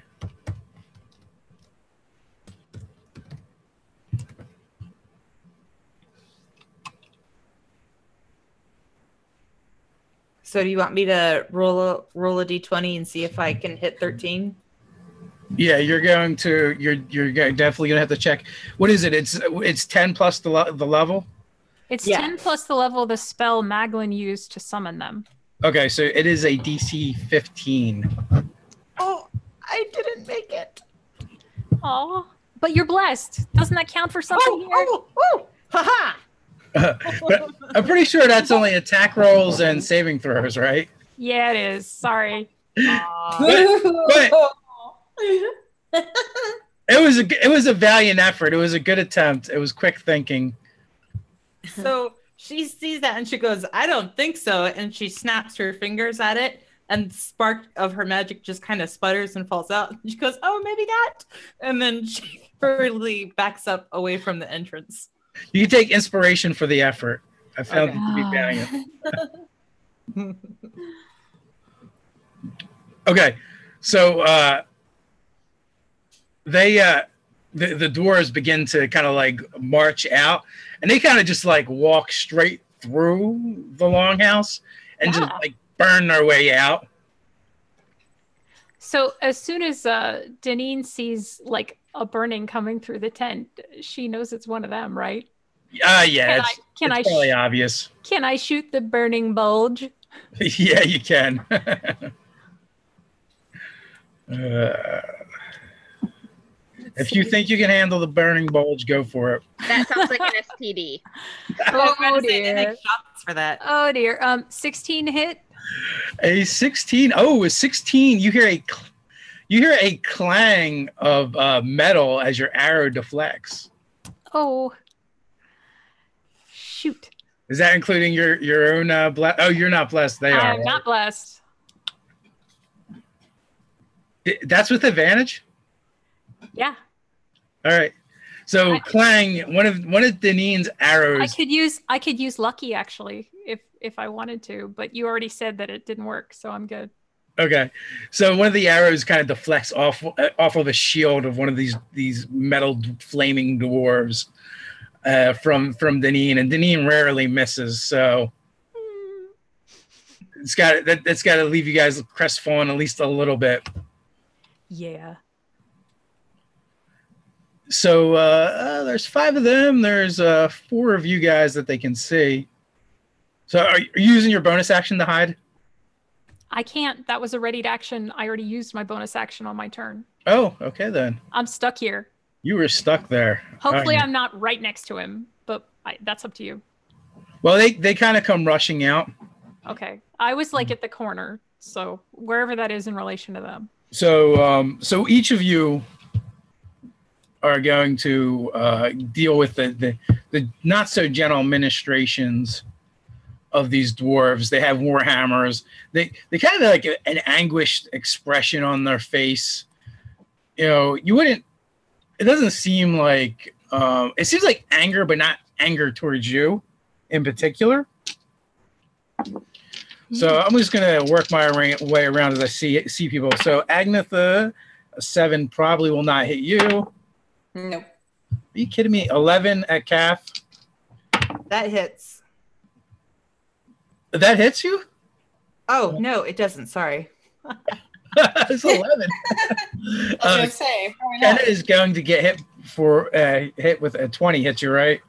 So do you want me to roll a d20 and see if I can hit 13? Yeah, you're definitely gonna have to check. What is it? It's 10 plus the level. It's Yeah. 10 plus the level of the spell Maglin used to summon them. Okay, so it is a DC 15. Oh, I didn't make it. Oh, But you're blessed. Doesn't that count for something here? Ha-ha! But I'm pretty sure that's only attack rolls and saving throws, right? Yeah, it is. Sorry. But it was a valiant effort. It was a good attempt. It was quick thinking. So she sees that and she goes, I don't think so. And she snaps her fingers at it, and the spark of her magic just kind of sputters and falls out. And she goes, oh, maybe not. And then she hurriedly backs up away from the entrance. You can take inspiration for the effort. I found it to be valiant. Okay, so the dwarves begin to kind of like march out, and they kind of just like walk straight through the longhouse and just like burn their way out. So as soon as Deneen sees like a burning coming through the tent, she knows it's one of them, right? Yeah, it's probably obvious. Can I shoot the burning bulge? Yeah, you can. If you think you can handle the burning bulge, go for it. That sounds like an STD. Oh dear. Shots for that. Oh dear. 16 hit. A 16. Oh, a 16. You hear a clang of metal as your arrow deflects. Oh. Shoot. Is that including your own bless? Oh, you're not blessed. They are. I'm not blessed. That's with advantage? Yeah. All right. So clang, one of Deneen's arrows. I could use lucky actually if I wanted to, but you already said that it didn't work, so I'm good. Okay. So one of the arrows kind of deflects off of a shield of one of these metal flaming dwarves from Deneen, and Deneen rarely misses, so that's got to leave you guys crestfallen at least a little bit. Yeah. So there's 5 of them. There's 4 of you guys that they can see. So are you using your bonus action to hide? I can't. That was a readied action. I already used my bonus action on my turn. Oh, okay then. I'm stuck here. You were stuck there. Hopefully I'm not right next to him, but that's up to you. Well, they kind of come rushing out. Okay. I was like at the corner, so wherever that is in relation to them. So each of you are going to deal with the not so gentle ministrations of these dwarves. They have war hammers. They kind of like an anguished expression on their face. You know, you wouldn't. It doesn't seem like it seems like anger, but not anger towards you in particular. So I'm just gonna work my way around as I see people. So Agnetha, a 7 probably will not hit you. Nope. Are you kidding me? 11 at Calf. That hits. That hits you? Oh, no, it doesn't. Sorry. It's 11. I was gonna say, probably Kenna not. is going to get hit with a 20. Hits you, right?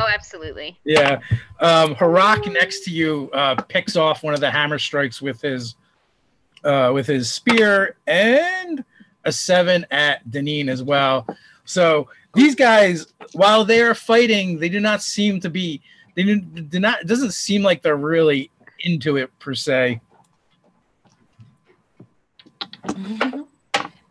Oh, absolutely. Yeah. Harak next to you picks off one of the hammer strikes with his spear, and a 7 at Deneen as well. So these guys, while they are fighting, they do not seem to be. It doesn't seem like they're really into it per se.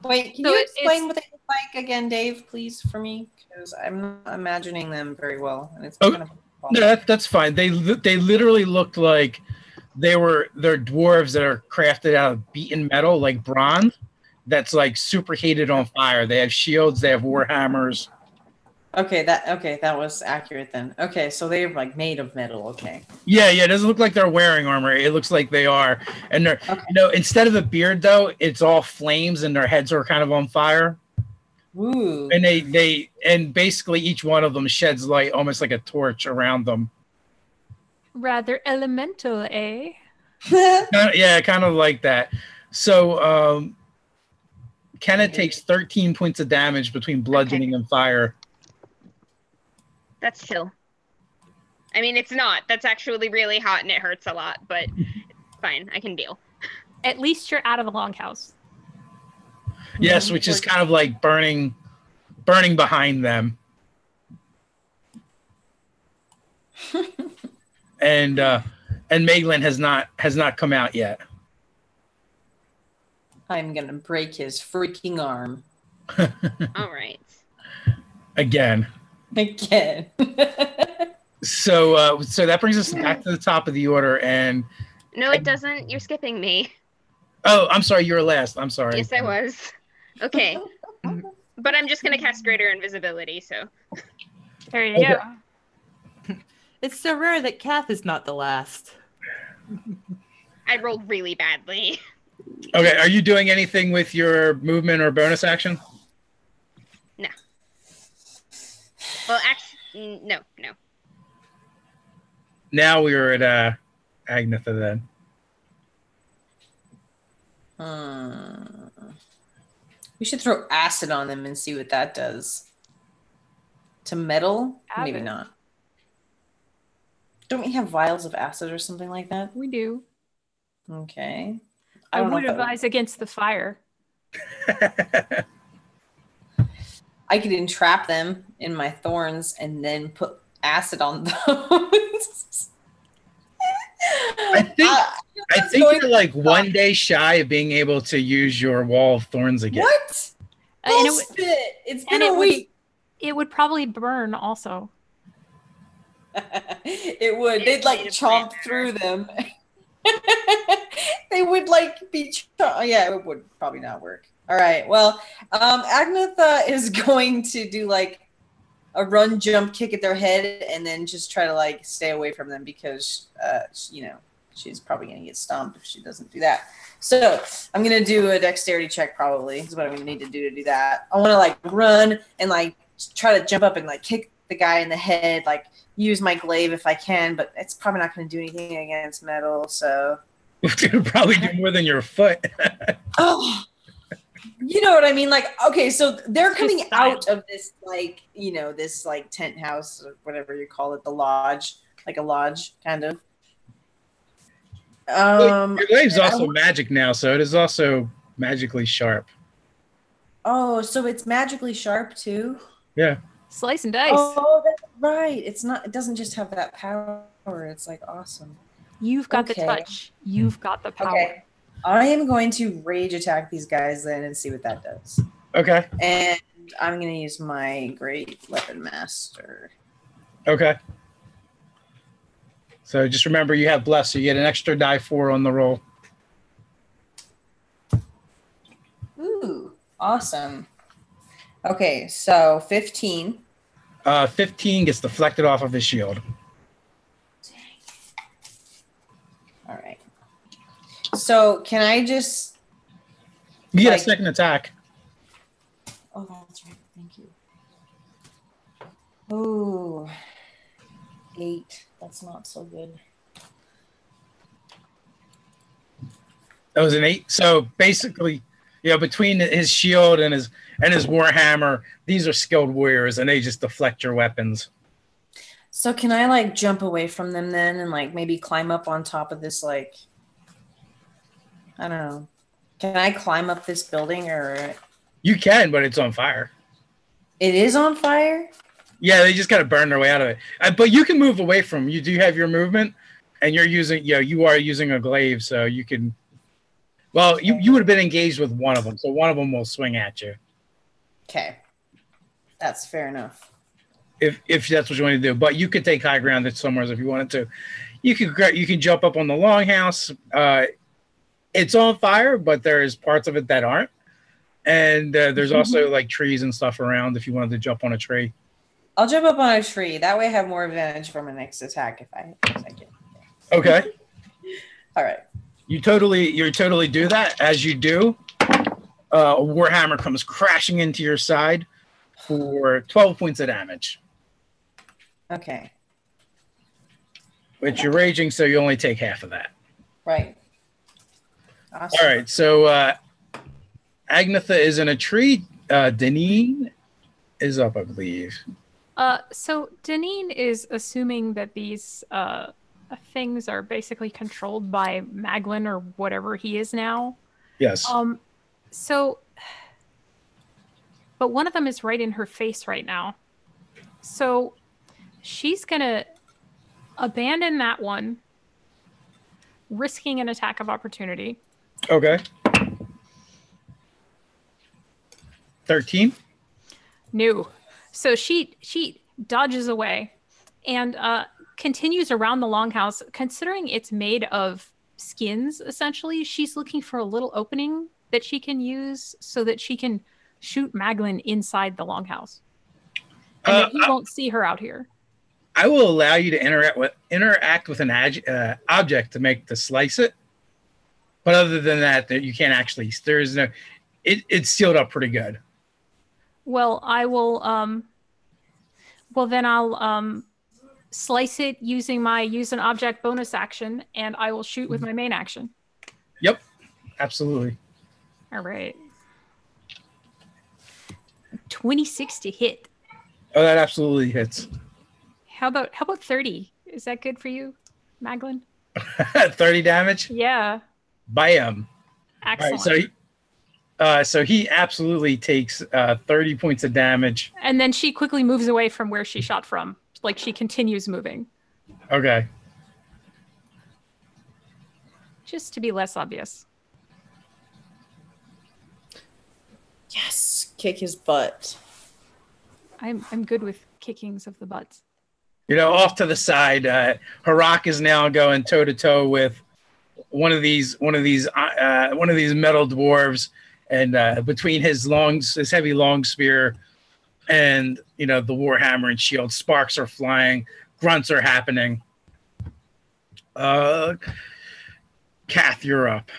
Wait, can So you explain what they look like again, Dave, please, for me? Because I'm not imagining them very well, and it's kind of. No, that's fine. They literally looked like they're dwarves that are crafted out of beaten metal, like bronze. That's like superheated on fire. They have shields. They have war hammers. Okay, that was accurate then. Okay, so they're like made of metal. Okay. Yeah. It doesn't look like they're wearing armor. It looks like they are, and they're instead of a beard though, it's all flames, and their heads are kind of on fire. Ooh. And and basically each one of them sheds light, almost like a torch around them. Rather elemental, eh? Yeah, kind of like that. So Kenna takes 13 points of damage between bludgeoning and fire. That's chill. I mean, it's not. That's actually really hot and it hurts a lot, but it's fine. I can deal. At least you're out of the longhouse. Yes, which is kind of like burning burning behind them. and Megan has not come out yet. I'm gonna break his freaking arm. All right. Again. So that brings us back to the top of the order, and No, it doesn't. You're skipping me. oh, I'm sorry, you were last. I'm sorry. Yes, I was. Okay. But I'm just gonna cast greater invisibility, so. There you go. It's so rare that Kath is not the last. I rolled really badly. Okay, are you doing anything with your movement or bonus action? No. Well, actually, no. Now we are at Agnetha then. We should throw acid on them and see what that does. To metal? Maybe not. Don't we have vials of acid or something like that? We do. Okay. I would advise against the fire. I could entrap them in my thorns and then put acid on those. I think you're like one day shy of being able to use your wall of thorns again. What? It's been a week. It would probably burn also. It would. They'd like chomp through them. They would like be. Yeah, it would probably not work. All right. Well, Agnetha is going to do like a run, jump, kick at their head, and then just try to like stay away from them because, she's probably going to get stomped if she doesn't do that. So I'm going to do a dexterity check probably is what I'm going to need to do that. I want to like run and like try to jump up and like kick the guy in the head, like use my glaive if I can, but it's probably not going to do anything against metal. So it'll probably do more than your foot. Oh, you know what I mean? Like, okay, so they're coming out of this, like, this like tent house or whatever you call it, the lodge, like a lodge kind of. Your glaive's also magic now, so it is also magically sharp. Oh, so it's magically sharp too? Yeah. Slice and dice. Oh, that's right. It doesn't just have that power. It's like awesome. You've got the touch. You've got the power. Okay. I am going to rage attack these guys then and see what that does. Okay. And I'm going to use my Great Weapon Master. Okay. So just remember you have bless, so you get an extra die 4 on the roll. Ooh, awesome. Okay, so 15. 15 gets deflected off of his shield. All right. So can I just... You get a second attack. Oh, that's right. Thank you. Oh, 8. That's not so good. That was an 8. So basically, between his shield and his warhammer, these are skilled warriors, and they just deflect your weapons. So can I like jump away from them then, and like maybe climb up on top of this like? I don't know. Can I climb up this building or? You can, but it's on fire. It is on fire? Yeah, they just got to burn their way out of it. But you can move away from them. You do have your movement, and you're using, you are using a glaive, so you can. Well, you would have been engaged with one of them, so one of them will swing at you. Okay, that's fair enough. If that's what you want to do, but you could take high ground somewhere if you wanted to. You can jump up on the longhouse. It's on fire, but there's parts of it that aren't, and there's also like trees and stuff around if you wanted to jump on a tree. I'll jump up on a tree. That way I have more advantage for my next attack if I get. Okay. All right. You totally do that. As you do, a warhammer comes crashing into your side for 12 points of damage. Okay. But you're raging, so you only take half of that. Right. Awesome. All right. So Agnetha is in a tree. Deneen is up, I believe. So Deneen is assuming that these things are basically controlled by Maglin or whatever he is now. Yes. So but one of them is right in her face right now. So she's going to abandon that one, risking an attack of opportunity. Okay. 13? No. So she dodges away and continues around the longhouse. Considering it's made of skins, essentially, she's looking for a little opening that she can use so that she can shoot Maglin inside the longhouse. And then he won't see her out here. I will allow you to interact with an object to make to slice it. But other than that, you can't actually. There's no. It's sealed up pretty good. Well, I will. Then I'll slice it using my use an object bonus action, and I will shoot with my main action. Yep, absolutely. All right. 26 to hit. Oh, that absolutely hits. How about 30? Is that good for you, Maglin? 30 damage? Yeah. Bam. Excellent. All right, so he absolutely takes 30 points of damage. And then she quickly moves away from where she shot from. Like she continues moving. Okay. Just to be less obvious. Yes, kick his butt. I'm good with kickings of the butts. Off to the side, Harak is now going toe to toe with one of these metal dwarves, and between his heavy long spear and the warhammer and shield, sparks are flying, grunts are happening. Kath, you're up.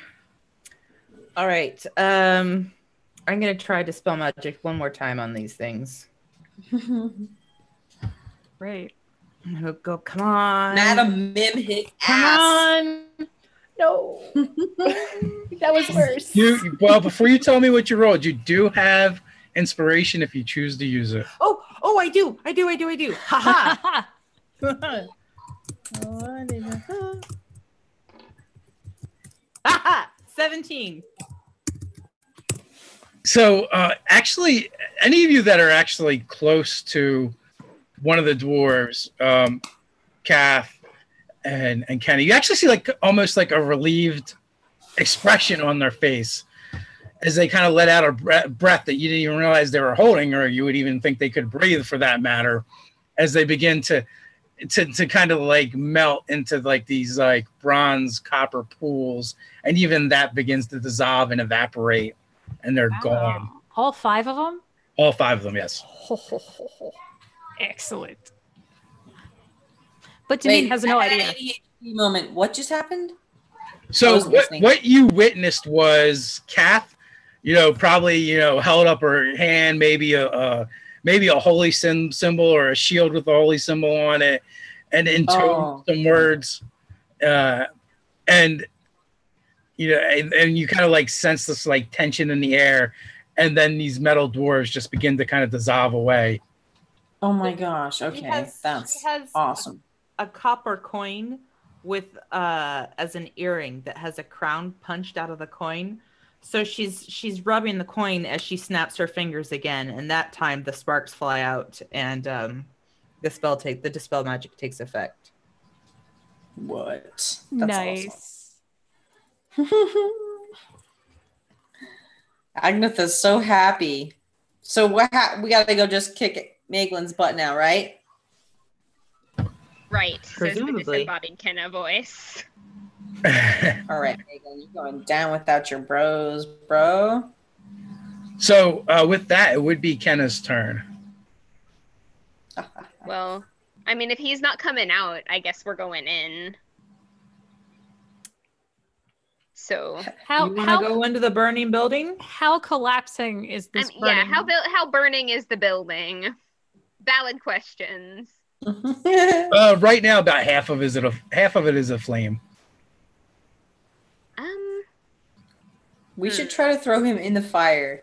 All right. I'm gonna try Dispel Magic one more time on these things. Right. I'm gonna go. Come on, Madam Mim hit come ass. on. No, that was worse. Well, before you tell me what you rolled, you do have inspiration if you choose to use it. Oh, I do. Ha ha. 17. So, actually, any of you that are actually close to one of the dwarves, Kath and Kenny, you actually see almost like a relieved expression on their face as they kind of let out a breath that you didn't even realize they were holding, or you would even think they could breathe for that matter, as they begin to kind of melt into these bronze copper pools, and even that begins to dissolve and evaporate, and they're gone. All 5 of them? All 5 of them, yes. Excellent. But Damien has no idea. Moment. What just happened? So what you witnessed was Kath, probably held up her hand, maybe a holy symbol or a shield with a holy symbol on it, and intoned some words, and you kind of sense this tension in the air, and then these metal dwarves just begin to kind of dissolve away. Oh my gosh! Okay, that's awesome. A copper coin with as an earring that has a crown punched out of the coin. So she's rubbing the coin as she snaps her fingers again, and that time the sparks fly out, and the dispel magic takes effect. What? That's nice. Awesome. Agnetha's so happy. So what? We got to go just kick Maglin's butt now, right? Right. Says the Presumably. disembodied Kenna voice. All right, Megan, you're going down without your bros, bro. So with that, it would be Kenna's turn. Well, I mean, if he's not coming out, I guess we're going in. So You want to go into the burning building? How collapsing is this burning? Yeah, how burning is the building? Valid questions. Right now, about half of it is a flame. We should try to throw him in the fire.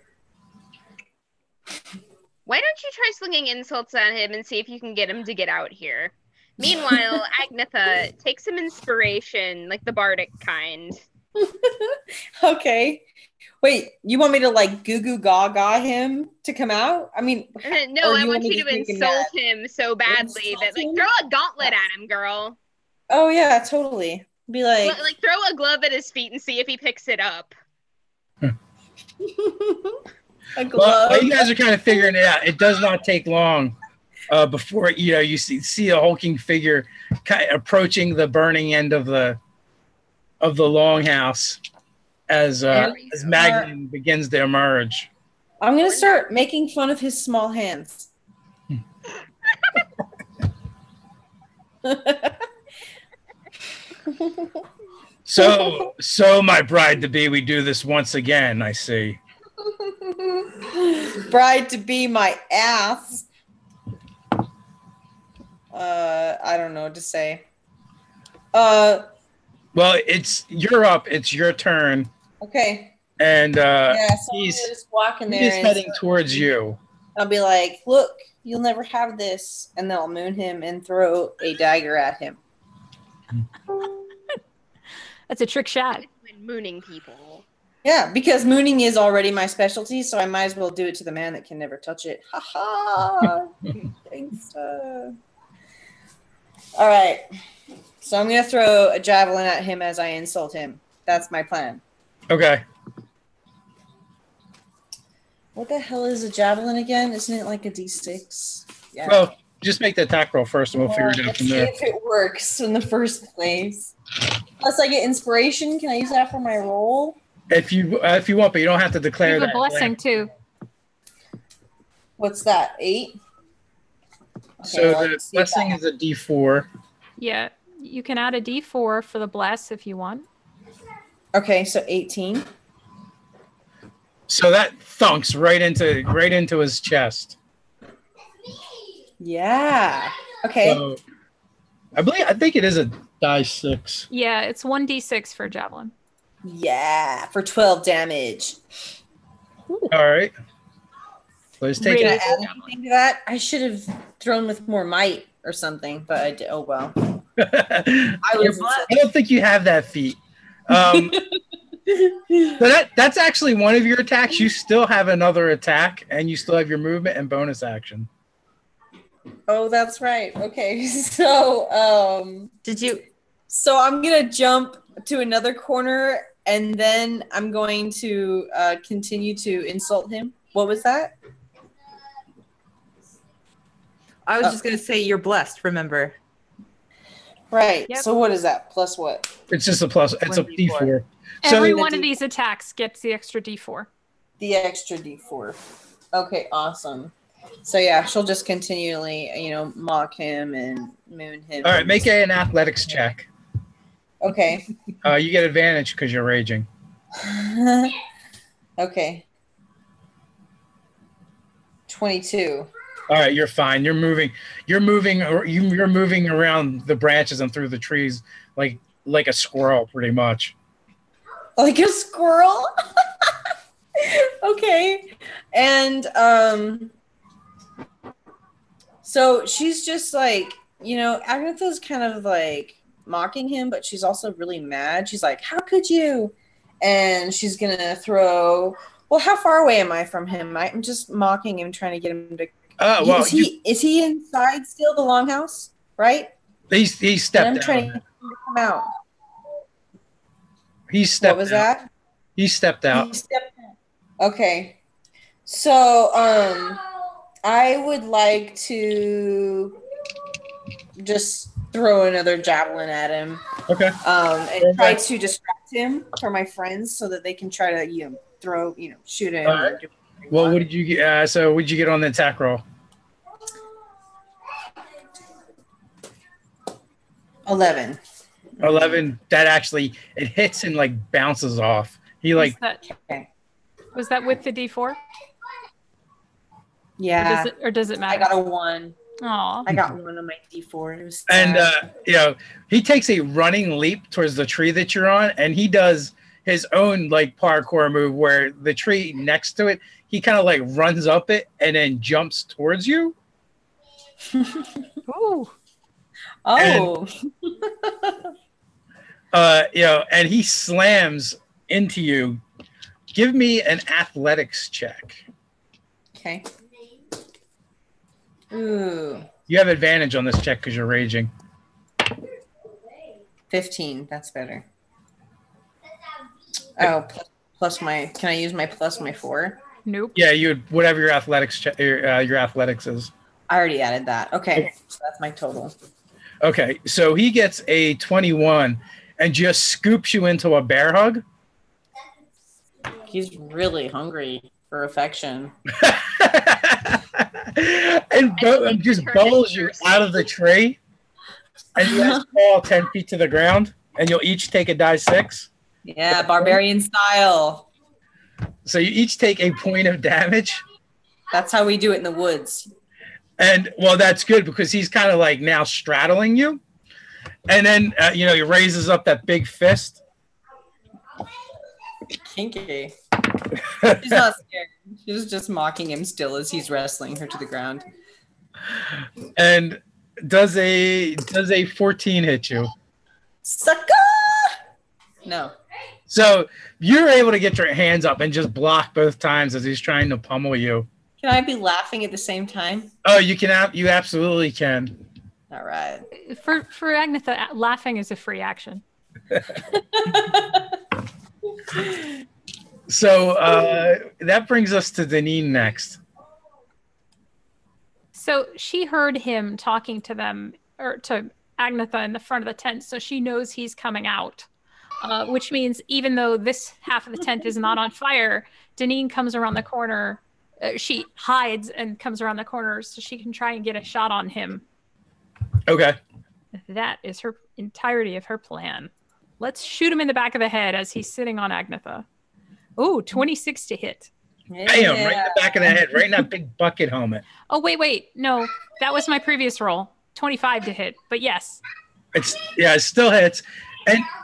Why don't you try slinging insults at him and see if you can get him to get out here? Meanwhile, Agnetha, take some inspiration, like the bardic kind. Okay. Wait, you want me to like goo goo gaga him to come out? I mean, No, or I you want me you to make him insult mad? him so badly Insult that like him? throw a gauntlet at him, girl. Oh yeah, totally. Be like, Like throw a glove at his feet and see if he picks it up. a Well, glove. while you guys are kind of figuring it out, it does not take long before you see a hulking figure kind of approaching the burning end of the longhouse as Magnan begins to emerge. I'm gonna start making fun of his small hands. So my bride to be, we do this once again. I see. Bride to be my ass. I don't know what to say. Well, you're up. It's your turn. Okay. And Yeah, so he's just walking there. He's and heading towards you. I'll be like, "Look, you'll never have this," and then I'll moon him and throw a dagger at him. That's a trick shot. When mooning people. Yeah, because mooning is already my specialty, so I might as well do it to the man that can never touch it. Ha ha! Thanks. All right. So I'm going to throw a javelin at him as I insult him. That's my plan. Okay. What the hell is a javelin again? Isn't it like a D6? Yeah. Well, just make the attack roll first, and we'll figure it out Let's from see there. if it works in the first place. Plus, I get inspiration. Can I use that for my roll? If you want, but you don't have to declare You have that. a blessing too. What's that? 8? Okay, So well, the let's see blessing that. is a D4. Yeah, you can add a D4 for the bless if you want. Okay, so 18. So that thunks right into his chest. Yeah. Okay. So I think it is a die 6. Yeah, it's 1d6 for javelin. Yeah, for 12 damage. All right. So he's taking. Can I Raise add anything to that? I should have thrown with more might or something, but I did. Oh well. I was- don't think you have that feat. So that's actually one of your attacks. You still have another attack, and you still have your movement and bonus action. Oh, that's right. Okay, so Did you? so I'm gonna jump to another corner, and then I'm going to continue to insult him. What was that? I was just gonna say you're blessed. Remember. Right. Yep. So what is that? Plus what? It's just a plus. It's a 1d4. D4. So Every the one of D4. these attacks gets the extra D4. The extra D4. Okay, awesome. So yeah, she'll just continually, mock him and moon him. all right, make an athletics check. Okay. You get advantage because you're raging. Okay. 22. All right, you're fine. You're moving around the branches and through the trees like a squirrel, pretty much. Like a squirrel? Okay. And so she's just like, Agatha's kind of like mocking him, but she's also really mad. She's like, "How could you?" And she's gonna throw. Well, how far away am I from him? I'm just mocking him, trying to get him to. Well, is he inside still, the longhouse? Right? he And stepped I'm out. trying to get him to come out. He stepped What was out. that? He stepped out. He stepped out. Okay. So, I would like to just throw another javelin at him. Okay. And try to distract him from my friends so that they can try to, throw, shoot him. All right. or do whatever they Well, want. what did you get? So, what did you get on the attack roll? 11. 11. That actually it hits and like bounces off. He like Okay. Was that with the D4? Yeah. Or does it I matter? got a 1. Aw. I got 1 on my D4. It was and sad. he takes a running leap towards the tree that you're on, and he does his own like parkour move where the tree next to it, he kind of like runs up it and then jumps towards you. Ooh. Oh. And he slams into you Give me an athletics check. Okay. Ooh. You have advantage on this check because you're raging. 15. That's better. Oh, plus my. Can I use my plus my 4? Nope. Yeah, you would whatever your athletics your athletics is. I already added that. Okay, so that's my total. Okay, so he gets a 21 and just scoops you into a bear hug. He's really hungry for affection. and just bowls you out of the tree. And you guys fall 10 feet to the ground, and you'll each take a die 6. Yeah, barbarian style. So you each take a point of damage. That's how we do it in the woods. And, well, that's good because he's kind of like now straddling you. And then, he raises up that big fist. Kinky. She's not scared. She's just mocking him still as he's wrestling her to the ground. And does a 14 hit you? Sucker! No. So you're able to get your hands up and just block both times as he's trying to pummel you. Can I be laughing at the same time? Oh, you can. You absolutely can. All right. For Agnetha, laughing is a free action. So that brings us to Deneen next. So she heard him talking to them, or to Agnetha in the front of the tent, so she knows he's coming out. Which means even though this half of the tent is not on fire, Deneen comes around the corner. She hides and comes around the corner so she can try and get a shot on him. Okay. That is her entirety of her plan. Let's shoot him in the back of the head as he's sitting on Agnetha. Oh, 26 to hit. Yeah. Bam, right in the back of the head, right in that big bucket helmet. Oh, wait. No, that was my previous roll. 25 to hit, but yes. It still hits.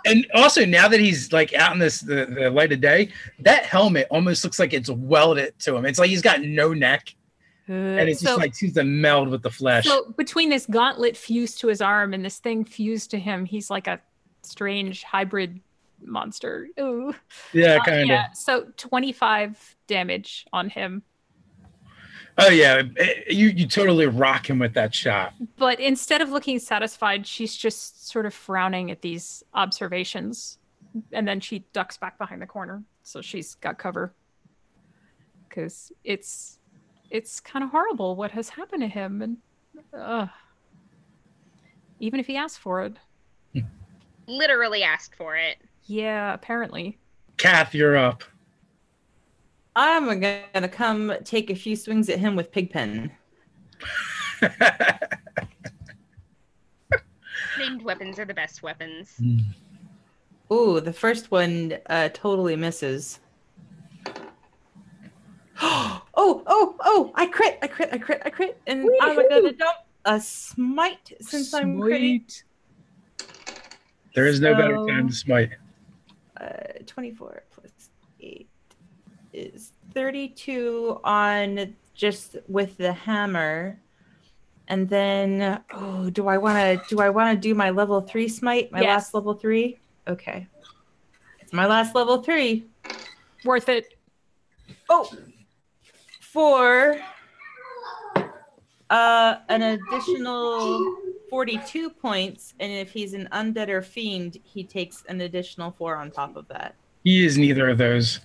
And also now that he's like out in the light of day, that helmet almost looks like it's welded to him. It's like he's got no neck. And it's just like seems to meld with the flesh. So between this gauntlet fused to his arm and this thing fused to him, he's like a strange hybrid monster. Ooh. Yeah, kind of. Yeah, so 25 damage on him. Oh yeah, you totally rock him with that shot. But instead of looking satisfied, she's just sort of frowning at these observations. And then she ducks back behind the corner. So she's got cover. Because it's kind of horrible what has happened to him. And even if he asked for it. Literally asked for it. Yeah, apparently. Kath, you're up. I'm gonna come take a few swings at him with Pigpen. Named weapons are the best weapons. Ooh, the first one totally misses. Oh, I crit. And I'm gonna dump a smite since I'm critting. There is no better time to smite. 24 plus 8 is 32 on just with the hammer. And then do I want to do my level 3 smite? My last level 3? Okay. It's my last level 3. Worth it. Oh. For an additional 42 points, and if he's an undead or fiend, he takes an additional 4 on top of that. He is neither of those.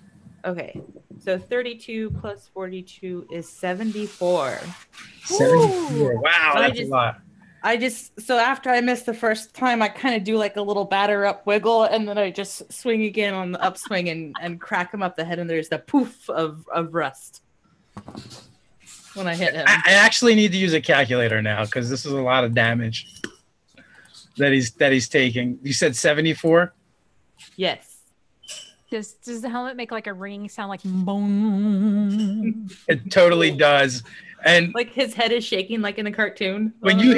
Okay, so 32 plus 42 is 74. 74. Wow, that's a lot. So after I miss the first time, I kind of do like a little batter up wiggle, and then I just swing again on the upswing and crack him up the head, and there's the poof of rust when I hit him. I actually need to use a calculator now because this is a lot of damage that he's taking. You said 74? Yes. Does the helmet make like a ringing sound like boom? It totally does. And like his head is shaking like in a cartoon. When you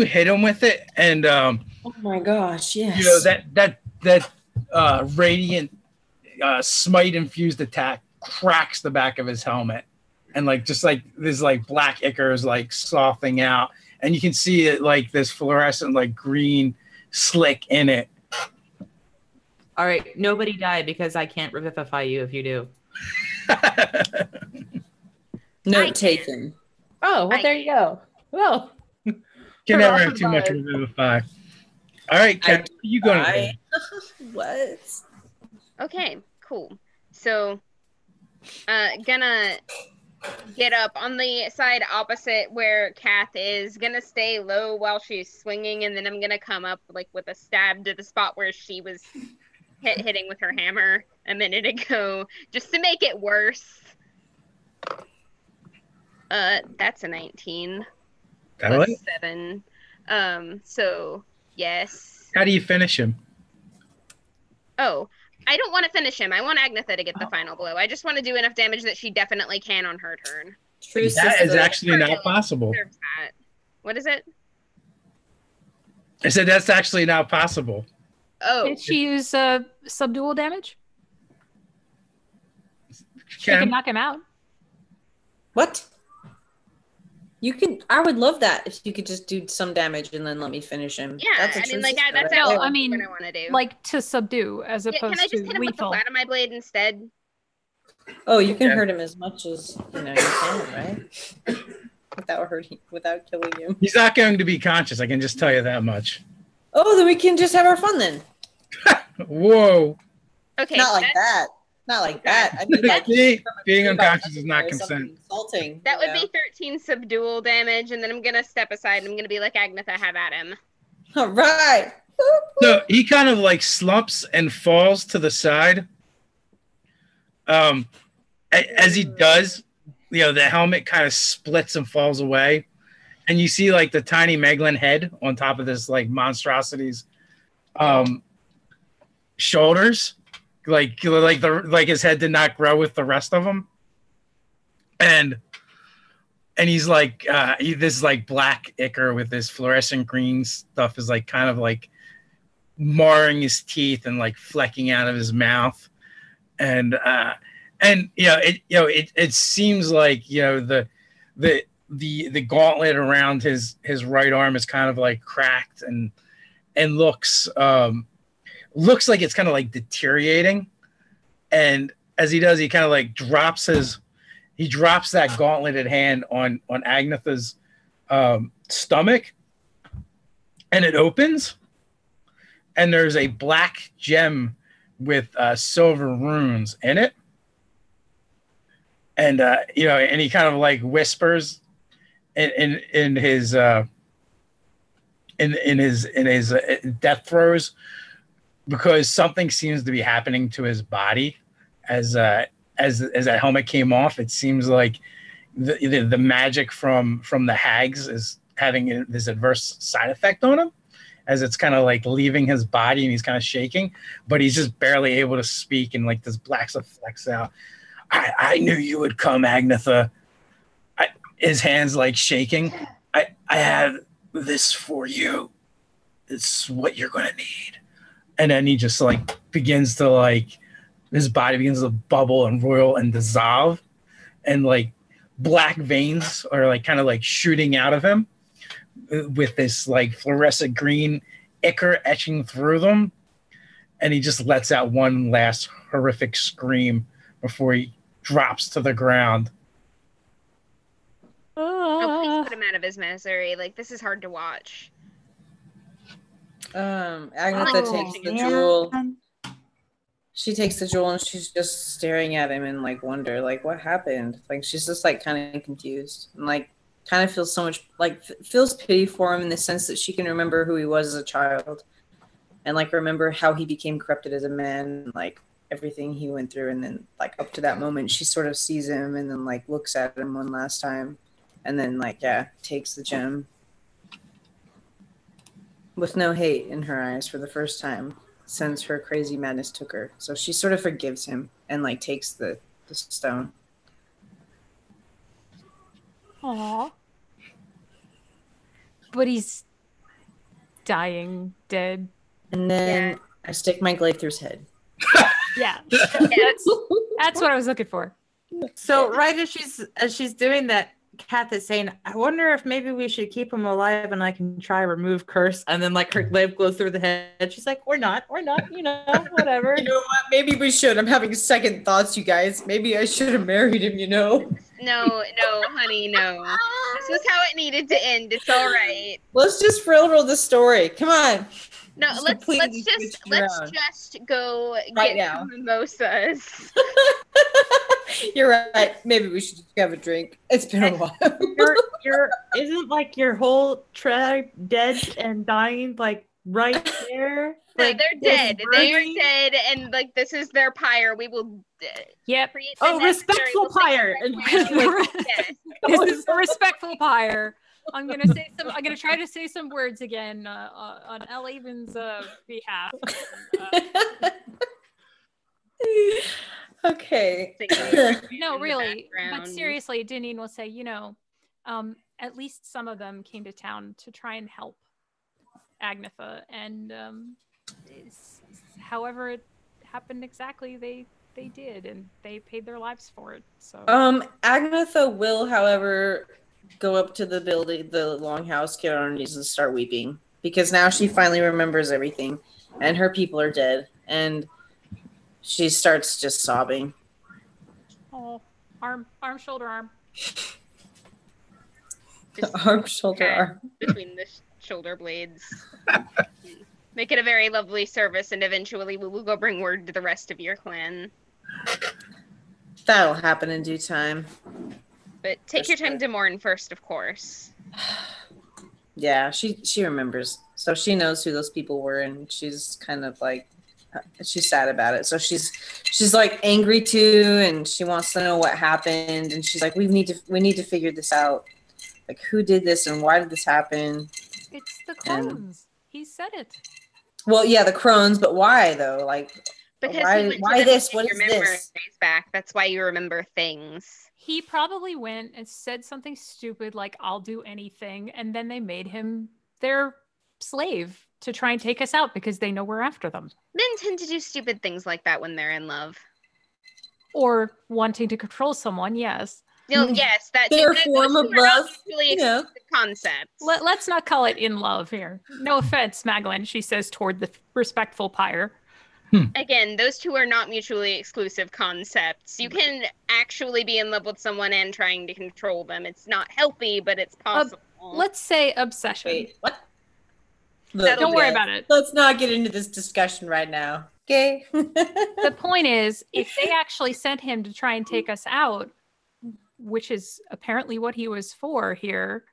hit him with it, and oh my gosh, yes. You know that radiant smite infused attack cracks the back of his helmet, and like just like this like black ichor is like sloughing out, and you can see it like this fluorescent like green slick in it. All right, nobody die because I can't revivify you if you do. Note taken. Oh, well, there you go. Well, Can never have too much revivify. All right, Kat, you going to What? Okay, cool. So, gonna get up on the side opposite where Kath is, gonna stay low while she's swinging, and then I'm gonna come up like with a stab to the spot where she was hitting with her hammer a minute ago, just to make it worse. That's a 19 plus 7. So yes. How do you finish him? Oh, I don't want to finish him. I want Agnetha to get the final blow. I just want to do enough damage that she definitely can on her turn. True. That is actually not possible. What is it? I said that's actually not possible. Oh. Did she use subdual damage? She can knock him out. What? You can. I would love that if you could just do some damage and then let me finish him. Yeah, that's I mean, like that's what I want to do. Like to subdue as opposed to can I just hit him with the flat of my blade instead? Oh, you can hurt him as much as you can, right? Without killing him. He's not going to be conscious. I can just tell you that much. Oh, then we can just have our fun then. Whoa. Okay. Not like that. Not like that. I mean, like being unconscious is not consent. Insulting. That would be 13 subdual damage, and then I'm gonna step aside and I'm gonna be like, Agnetha, have at him. All right. So he kind of like slumps and falls to the side. As he does, the helmet kind of splits and falls away, and you see like the tiny Meglin head on top of this like monstrosity's shoulders. Like his head did not grow with the rest of them, and he's like this like black ichor with this fluorescent green stuff is like kind of like marring his teeth and like flecking out of his mouth, and it seems like the gauntlet around his right arm is kind of like cracked and looks like it's kind of like deteriorating. And as he does, he kind of like drops that gauntleted hand on Agnetha's stomach, and it opens, and there's a black gem with silver runes in it. And and he kind of like whispers in his death throes, because something seems to be happening to his body as that helmet came off. It seems like the magic from the hags is having this adverse side effect on him, as it's kind of like leaving his body and he's kind of shaking, but he's just barely able to speak, and like this black stuff flecks out. I knew you would come, Agnetha. His hands like shaking. I had this for you. It's what you're gonna need. And then he just like begins to like, his body begins to bubble and roil and dissolve, and like black veins are like kind of like shooting out of him with this like fluorescent green ichor etching through them. And he just lets out one last horrific scream before he drops to the ground. Oh, please put him out of his misery. Like, this is hard to watch. Agnetha takes the jewel. She takes the jewel and she's just staring at him in like wonder, like what happened? Like she's just like kind of confused and like kind of feels so much like feels pity for him in the sense that she can remember who he was as a child and like remember how he became corrupted as a man, like everything he went through, and then like up to that moment she sort of sees him and then like looks at him one last time and then like takes the gem with no hate in her eyes for the first time since her crazy madness took her. So she sort of forgives him and like takes the stone. Aww. But he's dying, dead. And then I stick my glaive through his head. Yeah. That's what I was looking for. So right as she's doing that, Kath is saying, I wonder if maybe we should keep him alive and I can try remove curse. And then like her lamp goes through the head. She's like, we're not, whatever. You know what? Maybe we should. I'm having second thoughts, you guys. Maybe I should have married him, you know? No, honey, no. This was how it needed to end. It's all right. Let's just railroad the story. Come on. No, Just let's completely just switch it around. go Right get now. some mimosas. You're right. Maybe we should have a drink. It's been a while. Isn't like your whole tribe dead and dying like right there? No, Like, they're dead. They are dead, and like this is their pyre. We will. Yep. create the Oh, necessary- respectful we'll take pyre. the Yes. This is a respectful pyre. I'm gonna try to say some words again on Elaven's behalf. Okay. No, really. But Background. seriously, Deneen will say, at least some of them came to town to try and help Agnetha, and however it happened exactly, they did, and they paid their lives for it. So Agnetha will, however, go up to the building, the longhouse, get on her knees, and start weeping because now she finally remembers everything, and her people are dead, and she starts just sobbing. oh, arm, shoulder, arm. Just Arm, shoulder, pat arm. between the shoulder blades. Make it a very lovely service, and eventually we will go bring word to the rest of your clan. That'll happen in due time. But take For your time sure. to mourn first, of course. Yeah, she remembers. So she knows who those people were, and she's kind of like, she's sad about it. So she's like angry too, and she wants to know what happened. And she's like, we need to figure this out. Like, who did this and why did this happen? It's the clones. He said it. Well, yeah, the crones, but why though? Like, Because Why- he went why to them this? to What get is your this? memories back. That's why you remember things. He probably went and said something stupid like, I'll do anything. And then they made him their slave to try and take us out because they know we're after them. Men tend to do stupid things like that when they're in love. Or wanting to control someone, yes. No, yes, that Their those form two of are not love, mutually you know. exclusive concepts. Let's not call it in love here. No offense, Magdalene, she says toward the respectful pyre. Again, those two are not mutually exclusive concepts. You can actually be in love with someone and trying to control them. It's not healthy, but it's possible. Let's say obsession. wait, what? Don't worry about it. Let's not get into this discussion right now. Okay. The point is, if they actually sent him to try and take us out, which is apparently what he was for here,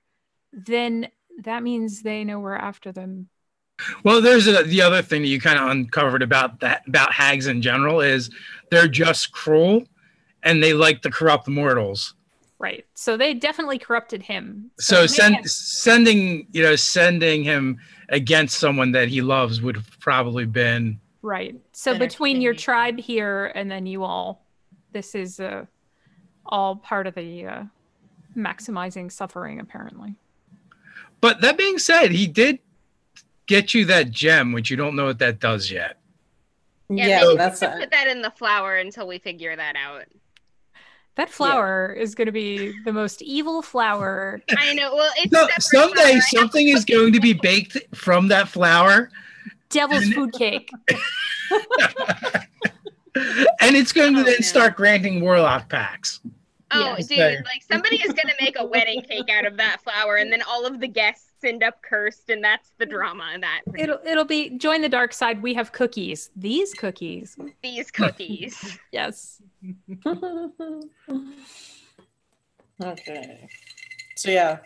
then that means they know we're after them. Well, there's the other thing that you kind of uncovered about hags in general is they're just cruel and they like to corrupt mortals. Right. So they definitely corrupted him. So maybe- sending him against someone that he loves would have probably been Right. So between your Entertaining. tribe here and then you all, this is all part of the maximizing suffering, apparently. But that being said, he did get you that gem, which you don't know what that does yet. Yeah, maybe that's we can put that in the flower until we figure that out. That flower is going to be the most evil flower. I know. Well, it's No, separate someday flower. something is going to be baked from that flower, Devil's food cake. and it's going to Oh, then no. start granting warlock packs. Oh, Yes. dude, There. like somebody is gonna make a wedding cake out of that flower, and then all of the guests end up cursed, and that's the drama in that. It'll be join the dark side. We have cookies. These cookies. These cookies. Yes. Okay. So yeah.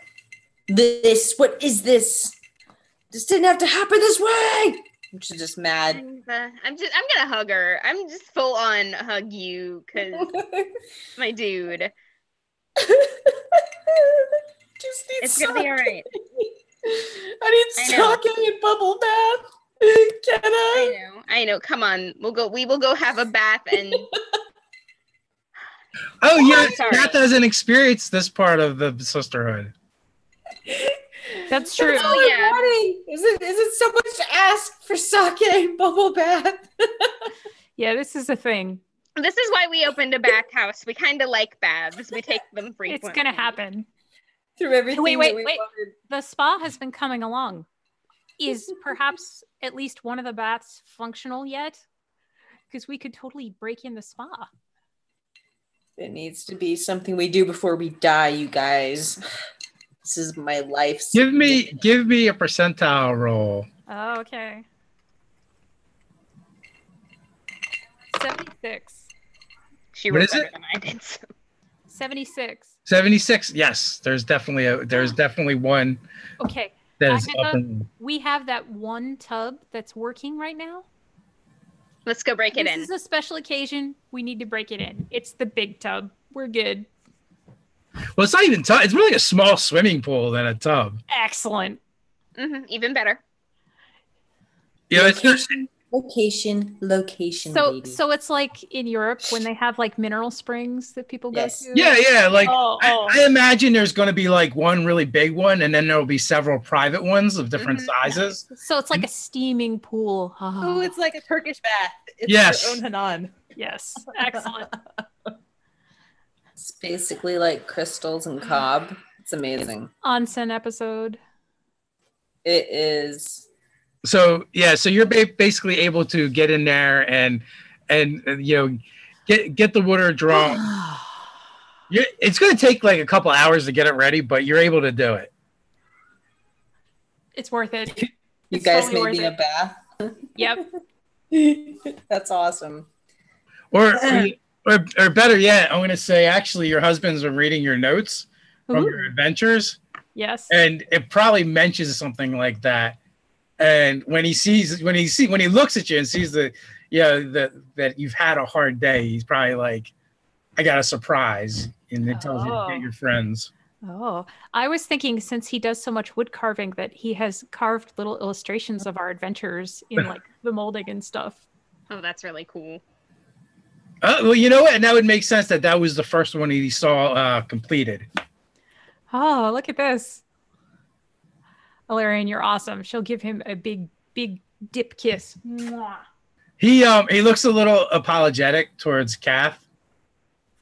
What is this? This didn't have to happen this way. She's just mad. I'm gonna hug her. I'm just full on hug you, cause my dude. Just need It's gonna be all right. I need I know. stocking and bubble bath. Can I? I know. Come on, we will go have a bath and Oh yeah, sorry. Kath hasn't experienced this part of the sisterhood. That's true. That's all Oh, I'm yeah. wanting. Is it so much to ask for sake and bubble bath? Yeah, this is the thing. this is why we opened a bathhouse. We kind of like baths. We take them frequently. It's gonna happen. through everything Wait. that we wanted. The spa has been coming along. Is perhaps at least one of the baths functional yet? Because we could totally break in the spa. It needs to be something we do before we die, you guys. This is my life. Give me a percentile roll. Oh, okay. 76. She What wrote is better it? than I did. So. 76. 76. Yes, there's definitely one Okay. that is Agatha, up and we have that one tub that's working right now. Let's go break it This in. is a special occasion. We need to break it in. It's the big tub. We're good. well, it's not even tub. It's really a small swimming pool than a tub. Excellent. Even better. You know, it's not, Location, So baby. it's like in Europe when they have like mineral springs that people Yes. go to. yeah. Like Oh. I imagine there's going to be like one really big one, and then there will be several private ones of different sizes. So it's like a steaming pool. Oh, it's like a Turkish bath. It's Yes. your own Hanan. Yes. Excellent. It's basically like crystals and cob. It's amazing. Onsen episode. It is. So yeah, so you're basically able to get in there and you know get the water drawn. It's going to take like a couple hours to get it ready, but you're able to do it. It's worth it. You It's guys totally made me worth a bath. Yep. That's awesome. Or better yet, I'm going to say actually your husband's been reading your notes from your Ooh. adventures, Yes. and it probably mentions something like that. And when he looks at you and sees that you've had a hard day, he's probably like, I got a surprise, and it tells you to get your friends. Oh, I was thinking since he does so much wood carving that he has carved little illustrations of our adventures in like the molding and stuff. Oh, that's really cool. Well, you know what? And that would make sense that was the first one he saw completed. Oh, look at this. Alarian, you're awesome. She'll give him a big dip kiss. Mwah. He looks a little apologetic towards Kath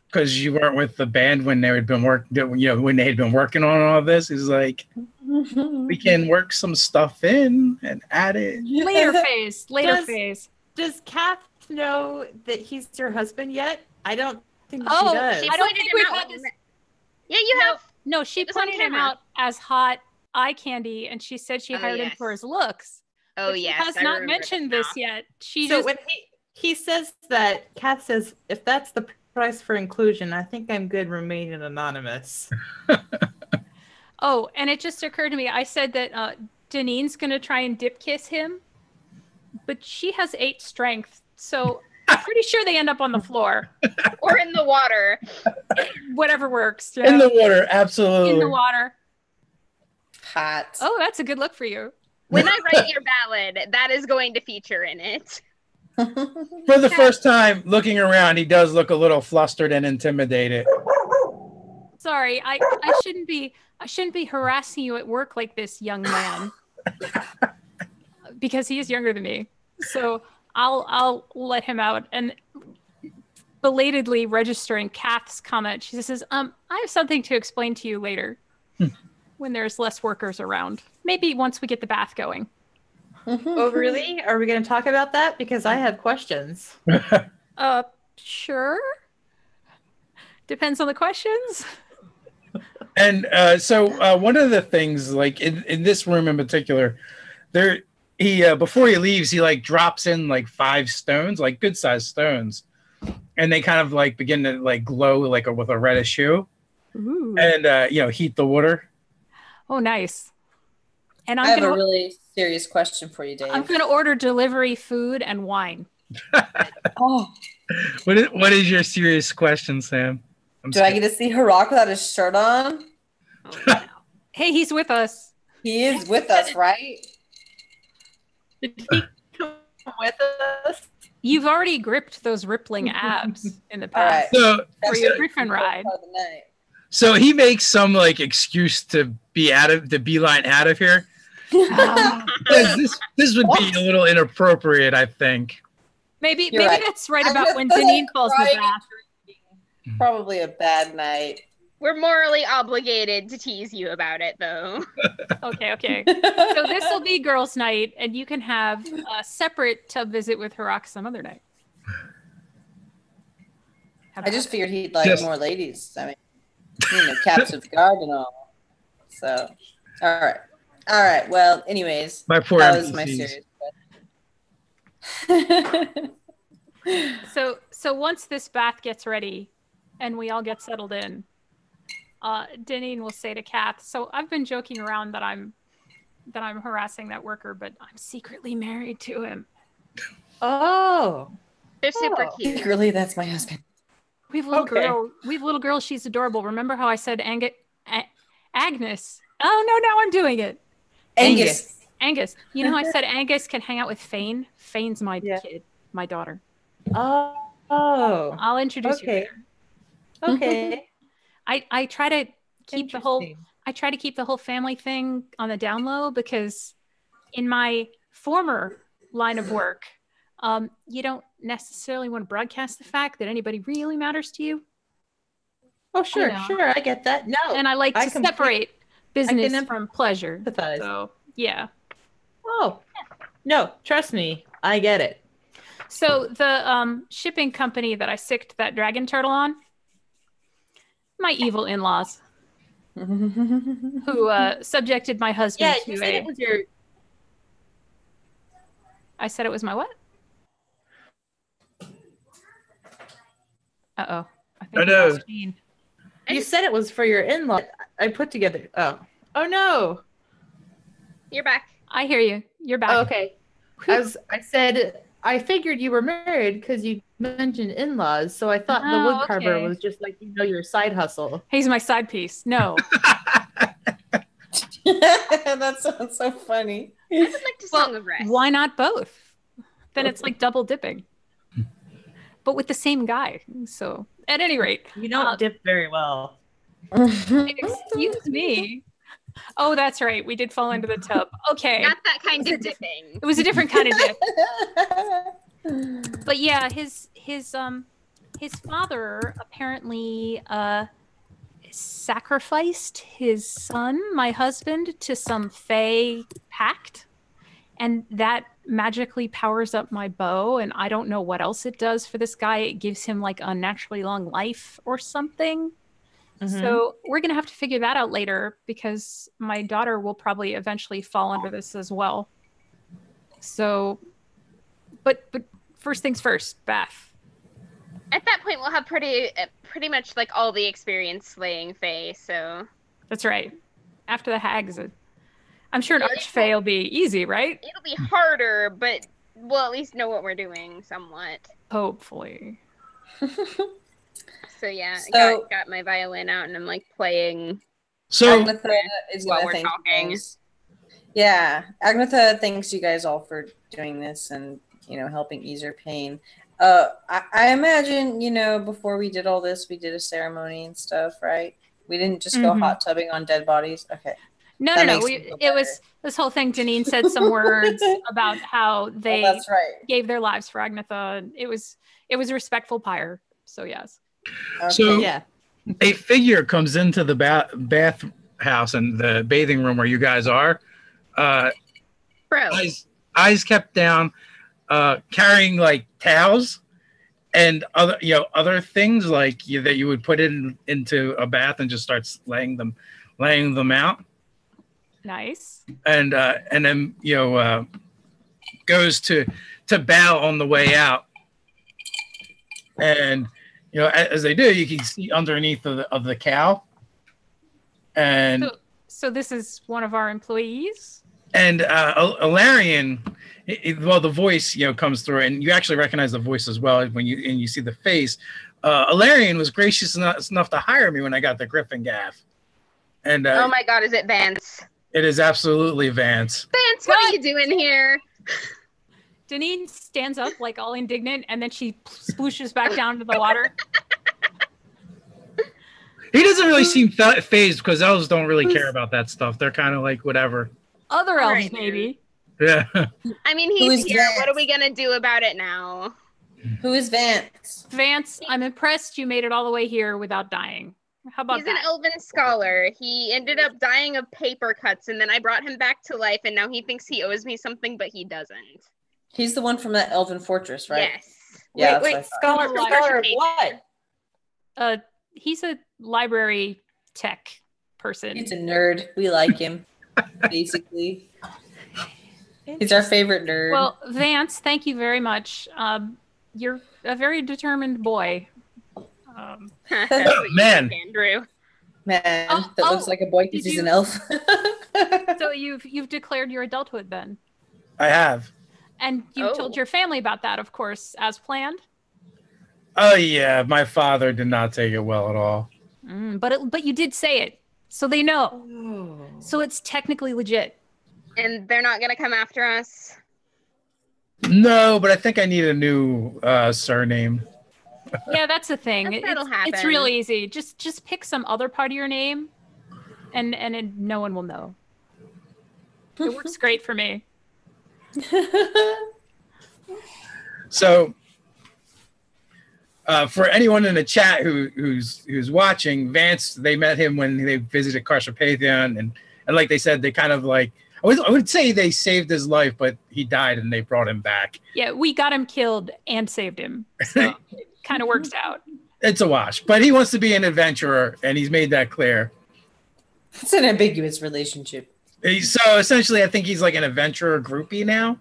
because you weren't with the band when they had been when they had been working on all this. He's like, we can work some stuff in and add it. Later phase. Does Kath know that he's your husband yet? I don't think she Oh, does. She I don't pointed think him we've out had when- this. Yeah, you have. No, she It was on pointed him camera. out as hot eye candy, and she said she Oh, hired him yes. for his looks. Oh, But she yes. has I not remember mentioned now. this yet. She So just when he says that, Kath says, if that's the price for inclusion, I think I'm good remaining anonymous. Oh, and it just occurred to me. I said that Danine's gonna try and dip kiss him, but she has 8 strength, so I'm pretty sure they end up on the floor. Or in the water. Whatever works. In the water, absolutely. In the water. Hot. Oh, that's a good look for you. When I write your ballad, that is going to feature in it. For the first time looking around, he does look a little flustered and intimidated. Sorry, I shouldn't be harassing you at work like this, young man. Because he is younger than me. So I'll let him out. And belatedly registering Kath's comment, she says, I have something to explain to you later when there's less workers around. Maybe once we get the bath going. Oh, really? Are we going to talk about that? Because I have questions. Sure. Depends on the questions. And so one of the things, like in this room in particular, before he leaves, he like drops in like 5 stones, like good sized stones, and they kind of like begin to like glow like with a reddish hue, Ooh. and heat the water. Oh, nice. And I have a really serious question for you, Dave. I'm going to order delivery food and wine. Oh, What is your serious question, Sam? do I get to see Harak without his shirt on? Oh, no. Hey, he's with us. He is with us, right? Did he come with us? You've already gripped those rippling abs in the All right. past So, for your Griffin ride. Part of the night. so he makes some like excuse to beeline out of here. This would be a little inappropriate, I think. Maybe You're right. that's right I about just when wasn't Deneen calls the crying bath. and drinking. Probably a bad night. We're morally obligated to tease you about it, though. Okay. So this will be girls' night, and you can have a separate tub visit with Harak some other night. I just figured he'd like Just- more ladies. I mean, captive guard and all. So, all right. Well, anyways, My poor that was my NPCs. serious. So once this bath gets ready, and we all get settled in, Deneen will say to Kath, "So I've been joking around that I'm harassing that worker, but I'm secretly married to him. Oh. They're super Oh. cute. Really, that's my husband. We have a little Okay. girl. We have a little girl. She's adorable. Remember how I said Agnes? Oh no, now I'm doing it. Angus. You know how I said Angus can hang out with Fane? Fane's my kid, my daughter. Oh. I'll introduce you. Okay. There. Okay. I try to keep the whole Interesting. I try to keep the whole family thing on the down low because in my former line of work, you don't necessarily want to broadcast the fact that anybody really matters to you. Oh, sure, know. sure. I get that. No. And I like to separate business can from pleasure. empathize. So, yeah. Oh. No, trust me. I get it. So the shipping company that I sicked that dragon turtle on, my evil in-laws who subjected my husband Yeah, to you said it was your... I said it was my what? Uh-oh. I think Oh, we no. lost Jean. You said it was for your in-law. I put together... Oh. Oh, no. You're back. I hear you. You're back. Oh, okay. I said... I figured you were married because you mentioned in-laws, so I thought the Oh, wood carver okay. was just like, your side hustle. He's my side piece. No. That sounds so funny. I would like to song of rest. Why not both? Then it's like double dipping. But with the same guy. So at any rate. You don't dip very well. Excuse me. Oh, that's right. We did fall into the tub. Okay. Not that kind of dipping. It was a different kind of dip. But yeah, his father apparently sacrificed his son, my husband, to some Fey pact, and that magically powers up my bow, and I don't know what else it does for this guy. It gives him like unnaturally long life or something. Mhm. So we're gonna have to figure that out later because my daughter will probably eventually fall under this as well. So, but first things first, Beth. At that point, we'll have pretty much like all the experience slaying Fae. So That's right. After the hags, I'm sure an archfey will be easy, right? it'll be harder, but we'll at least know what we're doing somewhat. Hopefully. So yeah, So- got my violin out and I'm like playing. So Agnetha is While gonna we're thank you talking. guys. Yeah, Agnetha thanks you guys all for doing this and helping ease her pain. I imagine before we did all this, we did a ceremony and stuff, right? We didn't just go Mhm. hot tubbing on dead bodies. Okay. No. That makes me feel It was better. this whole thing. Deneen said some words about how they Well, that's right. gave their lives for Agnetha. And it was a respectful pyre. So yes. Okay. So- Yeah. a figure comes into the bath house and the bathing room where you guys are. Bro, Eyes kept down, carrying like towels and other things like that you would put into a bath and just start laying them out, Nice. and then goes to bow on the way out, and as they do, you can see underneath of the cow, and So this is one of our employees. And Alarian, the voice comes through, and you actually recognize the voice as well when you see the face. Alarian was gracious enough to hire me when I got the Gryphongaffe, and oh my god, is it Vance? it is absolutely Vance. Vance, what are you doing here? Deneen stands up like all indignant, and then she splooshes back down to the water. He doesn't really seem phased because elves don't really care about that stuff. They're kind of like whatever. Other All elves, right, maybe. Yeah. I mean, Who he's is here. Vance? What are we gonna do about it now? Who is Vance? Vance, I'm impressed you made it all the way here without dying. How about He's that? an elven scholar. He ended up dying of paper cuts, and then I brought him back to life, and now he thinks he owes me something, but he doesn't. He's the one from that elven fortress, right? Yes. Yeah, wait, that's what I thought. scholar of what? He's a library tech person. He's a nerd. We like him, basically. He's our favorite nerd. Well, Vance, thank you very much. You're a very determined boy. That's what you man. think, Andrew. Man, that looks like a boy because did he's you- an elf. So you've declared your adulthood then, I have. and you told your family about that, of course, as planned. Oh yeah, my father did not take it well at all. But you did say it, so they know. Oh. So it's technically legit. And they're not gonna come after us. No, but I think I need a new surname. Yeah, that's the thing. That'll happen. It's real easy. Just pick some other part of your name, and no one will know. It works great for me. So, for anyone in the chat who's watching, Vance, they met him when they visited Carthagena, and like they said, they kind of like I would say they saved his life, but he died and they brought him back. Yeah, we got him killed and saved him. So it kind of works out. It's a wash, but he wants to be an adventurer, and he's made that clear. It's an ambiguous relationship. So essentially, I think he's like an adventurer groupie now.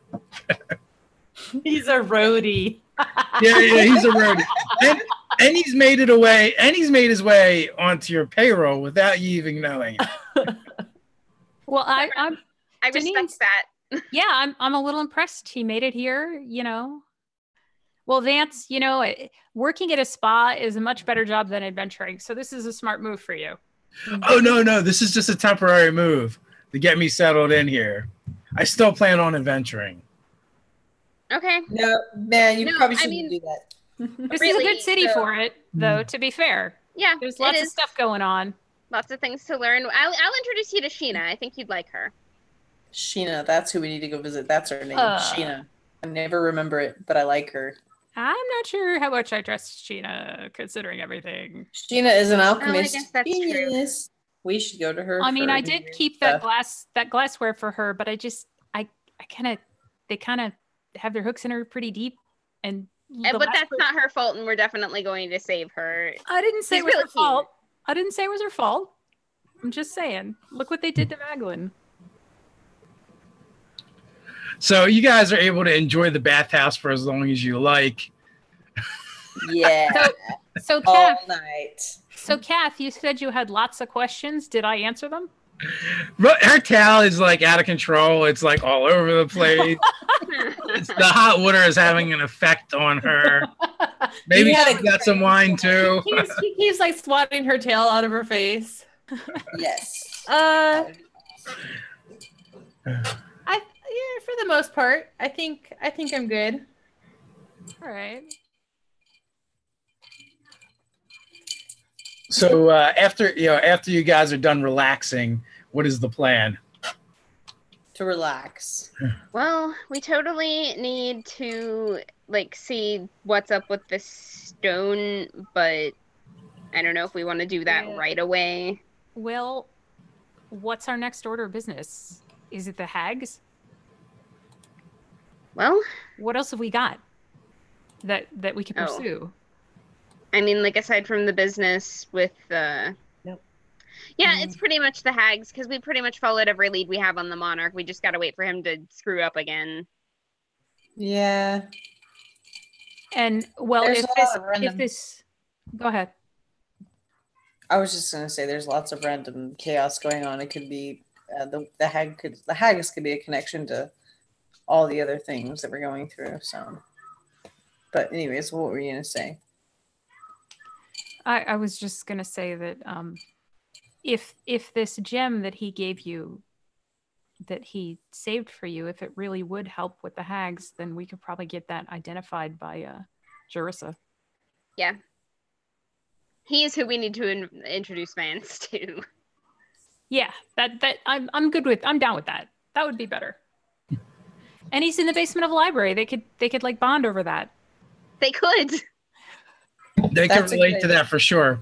He's a roadie. Yeah, he's a roadie, and he's made it away, and he's made his way onto your payroll without you even knowing. Well, I respect Denise. that. Yeah, I'm a little impressed. He made it here, Well, Vance, working at a spa is a much better job than adventuring. So this is a smart move for you. Oh no, this is just a temporary move to get me settled in here. I still plan on adventuring. Okay. No, man, you No, probably I shouldn't mean- do that. This Really, is a good city so- for it, though, to be fair. Yeah, There's it lots of is. stuff going on. Lots of things to learn. I'll introduce you to Sheena. I think you'd like her. Sheena, that's who we need to go visit. That's her name, Uh. Sheena. I never remember it, but I like her. I'm not sure how much I trust Sheena, considering everything. Sheena is an alchemist. guess that's true. Genius. We should go to her. I mean, for I did engineering keep stuff. that glassware for her, but they kind of have their hooks in her pretty deep, and the But last that's person- not her fault, and we're definitely going to save her. I didn't say She's it was really her fault. I didn't say it was her fault. I'm just saying. Look what they did to Maglin. So you guys are able to enjoy the bathhouse for as long as you like. Yeah, So, all Kath, night. Kath, you said you had lots of questions. Did I answer them? But her towel is like out of control. It's like all over the place. The hot water is having an effect on her. Maybe You had she a got some wine too. He keeps like swatting her tail out of her face. Yes. For the most part, I think I'm good. All right. So after you guys are done relaxing, what is the plan? To relax. Well, we totally need to see what's up with the stone, but I don't know if we want to do that Yeah. right away. Well, what's our next order of business? Is it the hags? Well, What else have we got that we can Oh. pursue? I mean, aside from the business with Nope. Yeah, it's pretty much the hags, because we pretty much followed every lead we have on the Monarch. We just gotta wait for him to screw up again. Yeah. And well, There's if a lot this, of random- go ahead. I was just gonna say there's lots of random chaos going on. It could be the hags could be a connection to all the other things that we're going through. So, but anyways, what were you gonna say? I was just gonna say that if this gem that he gave you, that he saved for you, if it really would help with the hags, then we could probably get that identified by Jarissa. Yeah. He is who we need to introduce Vance to. Yeah, that I'm good with. I'm down with that. That would be better. And he's in the basement of a library. They could like bond over that. They could. They can That's a relate good to that for sure.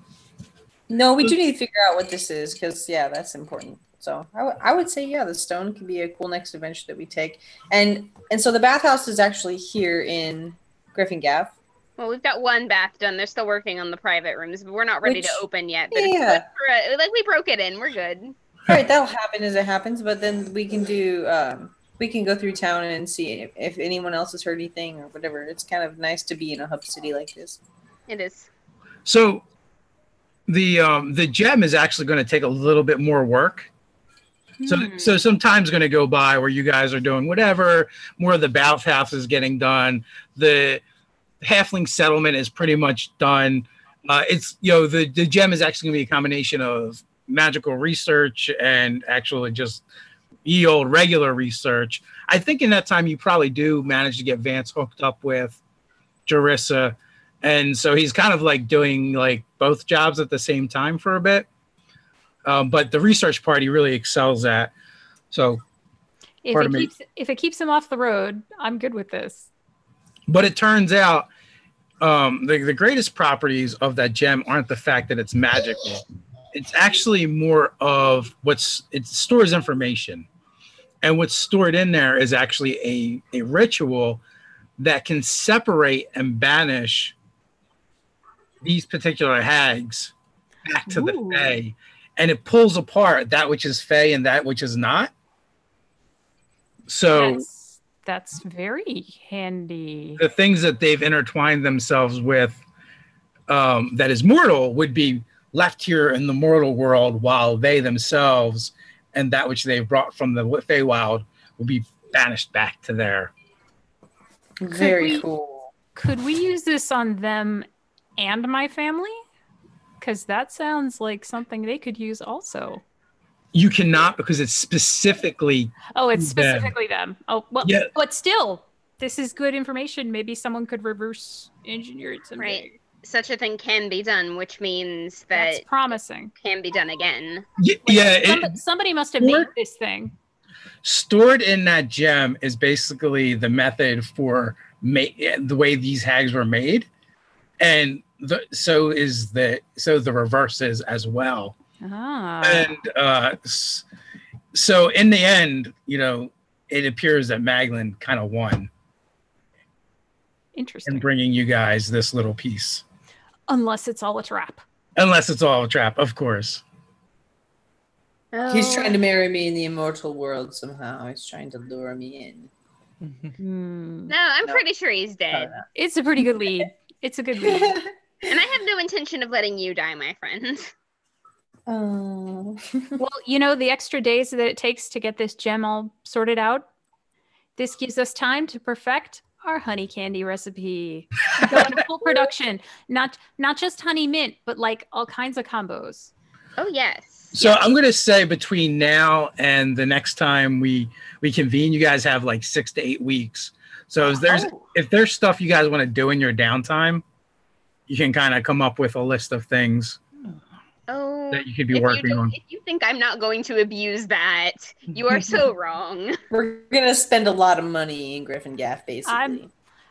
No, we do need to figure out what this is because, yeah, that's important. So I would say, yeah, the stone could be a cool next adventure that we take. And so the bathhouse is actually here in Gryphongaffe. Well, we've got one bath done. They're still working on the private rooms, but we're not ready to open yet. But it's good for like we broke it in. We're good. All right, that'll happen as it happens. But then we can do we can go through town and see if anyone else has heard anything or whatever. It's kind of nice to be in a hub city like this. It is. So the gem is actually going to take a little bit more work. So some time's going to go by where you guys are doing whatever. More of the bathhouse is getting done. The halfling settlement is pretty much done. It's the gem is actually going to be a combination of magical research and actually just ye old regular research. I think in that time you probably do manage to get Vance hooked up with Jarissa, and so he's kind of like doing like both jobs at the same time for a bit. But the research part he really excels at. So if it keeps him off the road, I'm good with this. But it turns out the greatest properties of that gem aren't the fact that it's magical. It's actually more of it stores information. And what's stored in there is actually a ritual that can separate and banish these particular hags back to the Fae. And it pulls apart that which is Fae and that which is not. So that's very handy. The things that they've intertwined themselves with that is mortal would be left here in the mortal world, while they themselves and that which they've brought from the Feywild will be banished back to there. Very cool. Could we use this on them and my family? Because that sounds like something they could use also. You cannot, because it's specifically it's specifically them. Oh, well, yeah. But still, this is good information. Maybe someone could reverse engineer it someday. Right. Such a thing can be done, which means that that's promising. Can be done again. Somebody must have made this thing. Stored in that gem is basically the method for the way these hags were made, and so the reverse is as well. And so in the end, it appears that Maglin kind of won. Interesting. In bringing you guys this little piece. Unless it's all a trap. Unless it's all a trap, of course. He's trying to marry me in the immortal world somehow. He's trying to lure me in. No, I'm pretty sure he's dead. It's a pretty good lead. It's a good lead. And I have no intention of letting you die, my friend. Oh. Well, the extra days that it takes to get this gem all sorted out, this gives us time to perfect our honey candy recipe. Go into full production. Not just honey mint, but like all kinds of combos. Oh, yes. So I'm going to say between now and the next time we convene, you guys have like 6 to 8 weeks. So if there's stuff you guys want to do in your downtime, you can kind of come up with a list of things that you could be working on. If you think I'm not going to abuse that, you are so wrong. We're going to spend a lot of money in Gryphongaffe, basically.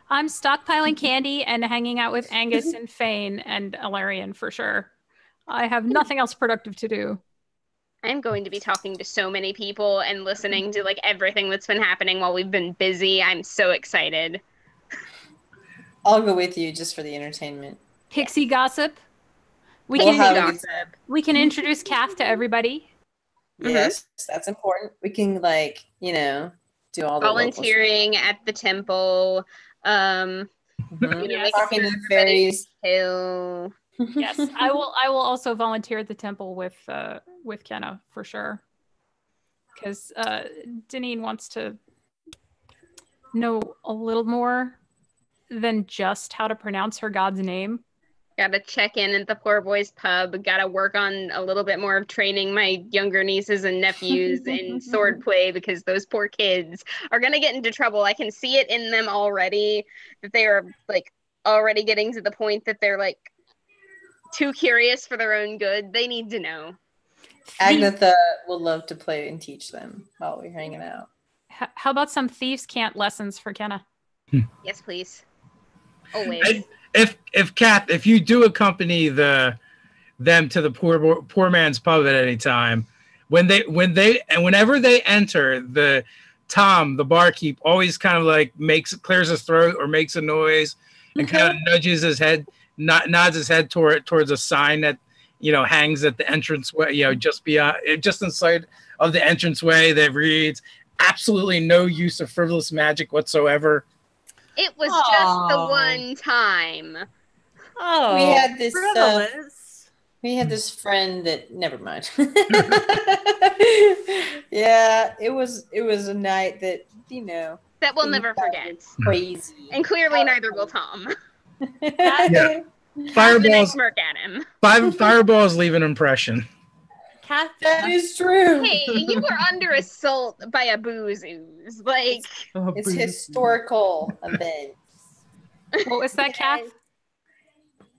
I'm stockpiling candy and hanging out with Angus and Fane and Alarian for sure. I have nothing else productive to do. I'm going to be talking to so many people and listening to like everything that's been happening while we've been busy. I'm so excited. I'll go with you just for the entertainment. Pixie gossip. We can introduce Kath to everybody. Yes, that's important. We can do all the volunteering at the temple. Talking to the fairies. Yes, I will also volunteer at the temple with Kenna for sure, because Deneen wants to know a little more than just how to pronounce her god's name. Gotta check in at the poor boys pub. Gotta work on a little bit more of training my younger nieces and nephews in swordplay, because those poor kids are gonna get into trouble. I can see it in them already, that they are like already getting to the point that they're like too curious for their own good. They need to know. Agnetha will love to play and teach them while we're hanging out. How about some thieves' cant lessons for Kenna? Yes, please. Always. If Kath, if you do accompany the them to the poor man's pub at any time. Whenever they enter, the barkeep always kind of like clears his throat or makes a noise and kind of nudges his head, nods his head towards a sign that hangs at the entranceway, just inside of the entranceway that reads, "Absolutely no use of frivolous magic whatsoever." It was just the one time. Oh, we had this frivolous. We had this friend that never mind. Yeah, it was a night that that we'll never forget. Crazy. And clearly neither will Tom. Yeah. Fireballs Smirk at him. Fireballs leave an impression. That is true. Hey, you were under assault by a booze ooze. Like, it's historical event. What was that, Kath?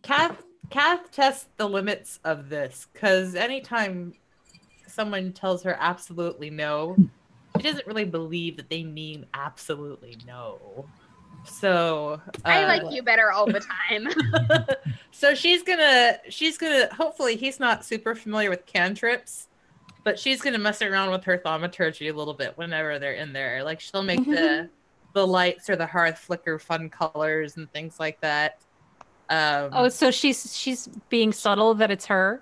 Kath tests the limits of this, because anytime someone tells her absolutely no, she doesn't really believe that they mean absolutely no. So I like you better all the time. So she's gonna hopefully he's not super familiar with cantrips, but she's gonna mess around with her thaumaturgy a little bit whenever they're in there. Like she'll make the lights or the hearth flicker fun colors and things like that. So she's being subtle that it's her.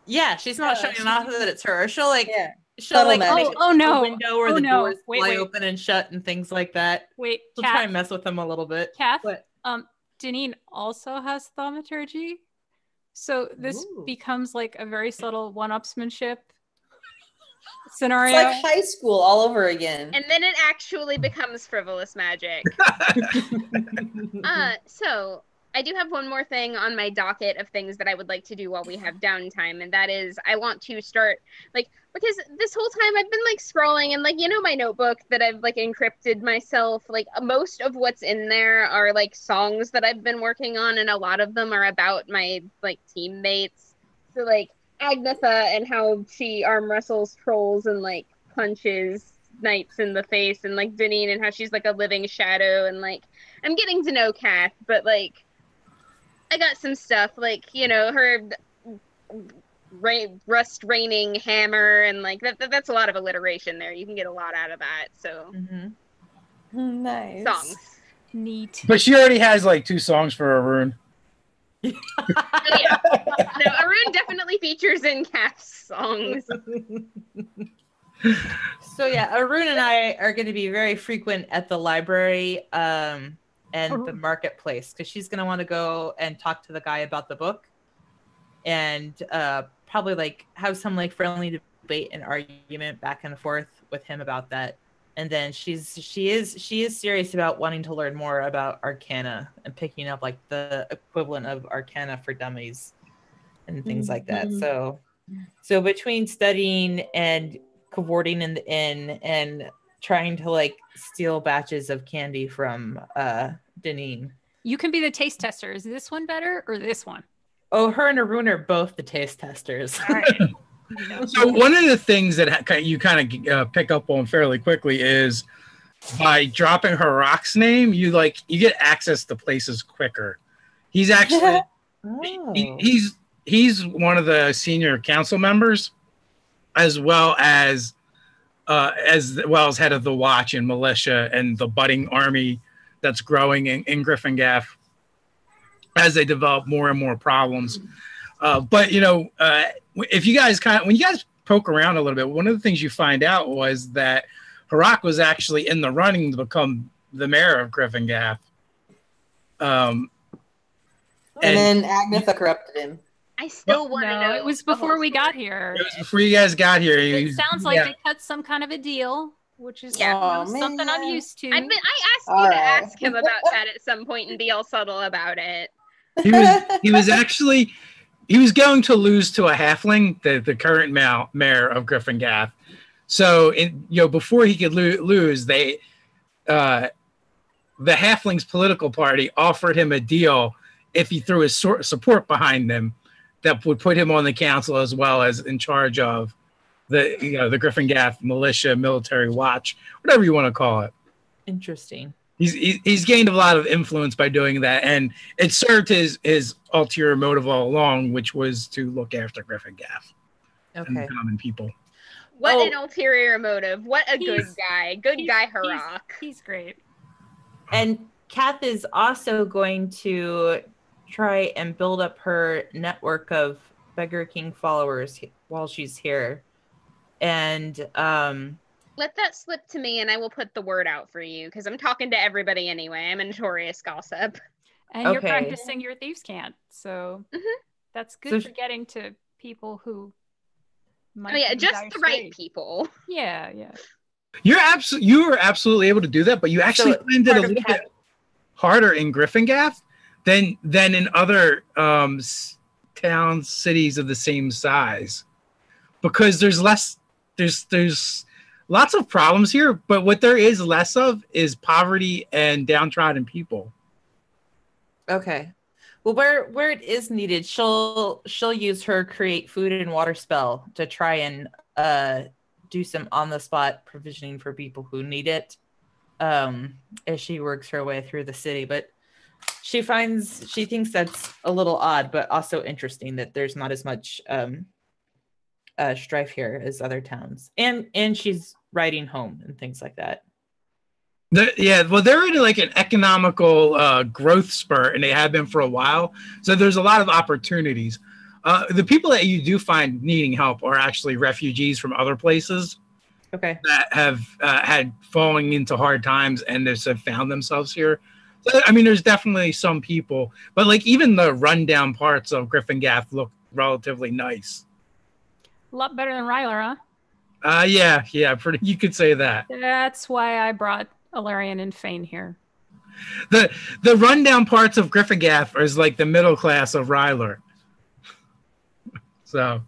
Yeah, she's not showing off that it's her. She'll Subtle like magic. make no. a window or the doors Wait. fly open and shut and things like that. Wait, She'll try and mess with them a little bit. Kath, What? Deneen also has thaumaturgy, so this becomes like a very subtle one-upsmanship scenario. It's like high school all over again. And then it actually becomes frivolous magic. So I do have one more thing on my docket of things that I would like to do while we have downtime, and that is I want to start, because this whole time I've been, scrolling, and, my notebook that I've, encrypted myself, most of what's in there are, songs that I've been working on, and a lot of them are about my, teammates. So, Agnetha and how she arm wrestles trolls and, punches knights in the face, and, Deneen and how she's, a living shadow, and, I'm getting to know Kath, but, I got some stuff, her rust raining hammer, and that's a lot of alliteration there. You can get a lot out of that. So nice songs, neat. But she already has 2 songs for Arun. Yeah. No, Arun definitely features in Kath's songs. So yeah, Arun and I are going to be very frequent at the library and the marketplace, because she's going to want to go and talk to the guy about the book and probably have some friendly debate and argument back and forth with him about that. And then she is serious about wanting to learn more about Arcana and picking up the equivalent of Arcana for dummies and things like that. So between studying and cavorting in the inn and trying to steal batches of candy from Deneen. You can be the taste tester. Is this one better or this one? Oh, her and Arun are both the taste testers. All right. So one of the things that you kind of pick up on fairly quickly is by dropping Harak's name, you get access to places quicker. He's actually he's one of the senior council members, as well as head of the watch and militia and the budding army that's growing in Gryphongaffe as they develop more and more problems. But if you guys when you guys poke around a little bit, one of the things you find out was that Harak was actually in the running to become the mayor of Gryphongaffe. And then Agnetha corrupted him. I still want to know. It was before we got here. It was before you guys got here. It sounds like they cut some kind of a deal, which is something I'm used to. I asked you to ask him about that at some point and be all subtle about it. He was going to lose to a halfling, the current mayor of Gryphongaffe. So before he could lose, the halfling's political party offered him a deal if he threw his support behind them that would put him on the council as well as in charge of the Gryphongaffe militia, military watch, whatever you want to call it. Interesting. He's gained a lot of influence by doing that, and it served his ulterior motive all along, which was to look after Gryphongaffe and the common people. What an ulterior motive. What a good guy. Good guy, Harrock. He's great. And Kath is also going to try and build up her network of Beggar King followers while she's here. And let that slip to me and I will put the word out for you because I'm talking to everybody anyway. I'm a notorious gossip. And you're practicing your thieves' cant. So that's good for getting to people who might just the right people. Yeah. You were absolutely able to do that, but you actually find it a little bit harder in Gryphongaffe than in other towns, cities of the same size, because there's lots of problems here, but what there is less of is poverty and downtrodden people. Okay. Well, where it is needed, she'll use her create food and water spell to try and do some on the spot provisioning for people who need it as she works her way through the city. But she thinks that's a little odd, but also interesting that there's not as much strife here as other towns, and she's riding home and things like that. They're in like an economical growth spurt, and they have been for a while. So there's a lot of opportunities. The people that you do find needing help are actually refugees from other places. Okay. That have had falling into hard times and have found themselves here. So, I mean, there's definitely some people, but like even the rundown parts of Gryphongaffe look relatively nice. A lot better than Ryler, huh? Yeah, you could say that. That's why I brought Alarian and Fane here. The rundown parts of Gryphongaffe is like the middle class of Ryler. So,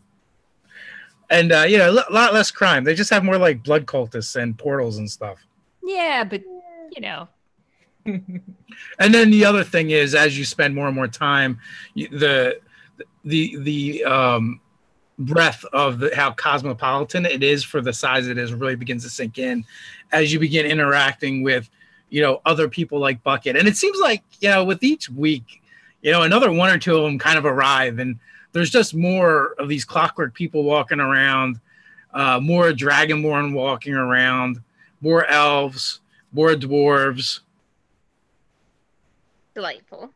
and a lot less crime. They just have more like blood cultists and portals and stuff. Yeah, but And then the other thing is, as you spend more and more time, the breadth of how cosmopolitan it is for the size it is really begins to sink in as you begin interacting with other people like Bucket. And it seems like with each week another one or two of them kind of arrive, and there's just more of these clockwork people walking around, more dragonborn walking around, more elves, more dwarves. Delightful.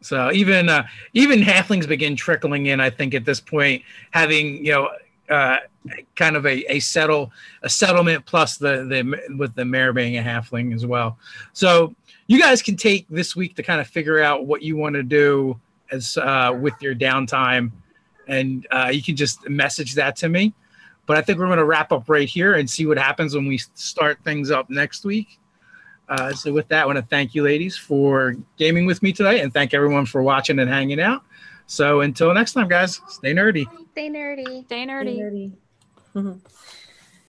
So even halflings begin trickling in, I think, at this point, having kind of a settlement plus with the mayor being a halfling as well. So you guys can take this week to kind of figure out what you want to do as with your downtime, and you can just message that to me. But I think we're going to wrap up right here and see what happens when we start things up next week. So with that, I want to thank you ladies for gaming with me today, and thank everyone for watching and hanging out. So until next time, guys, stay nerdy. Stay nerdy. Stay nerdy. Stay nerdy.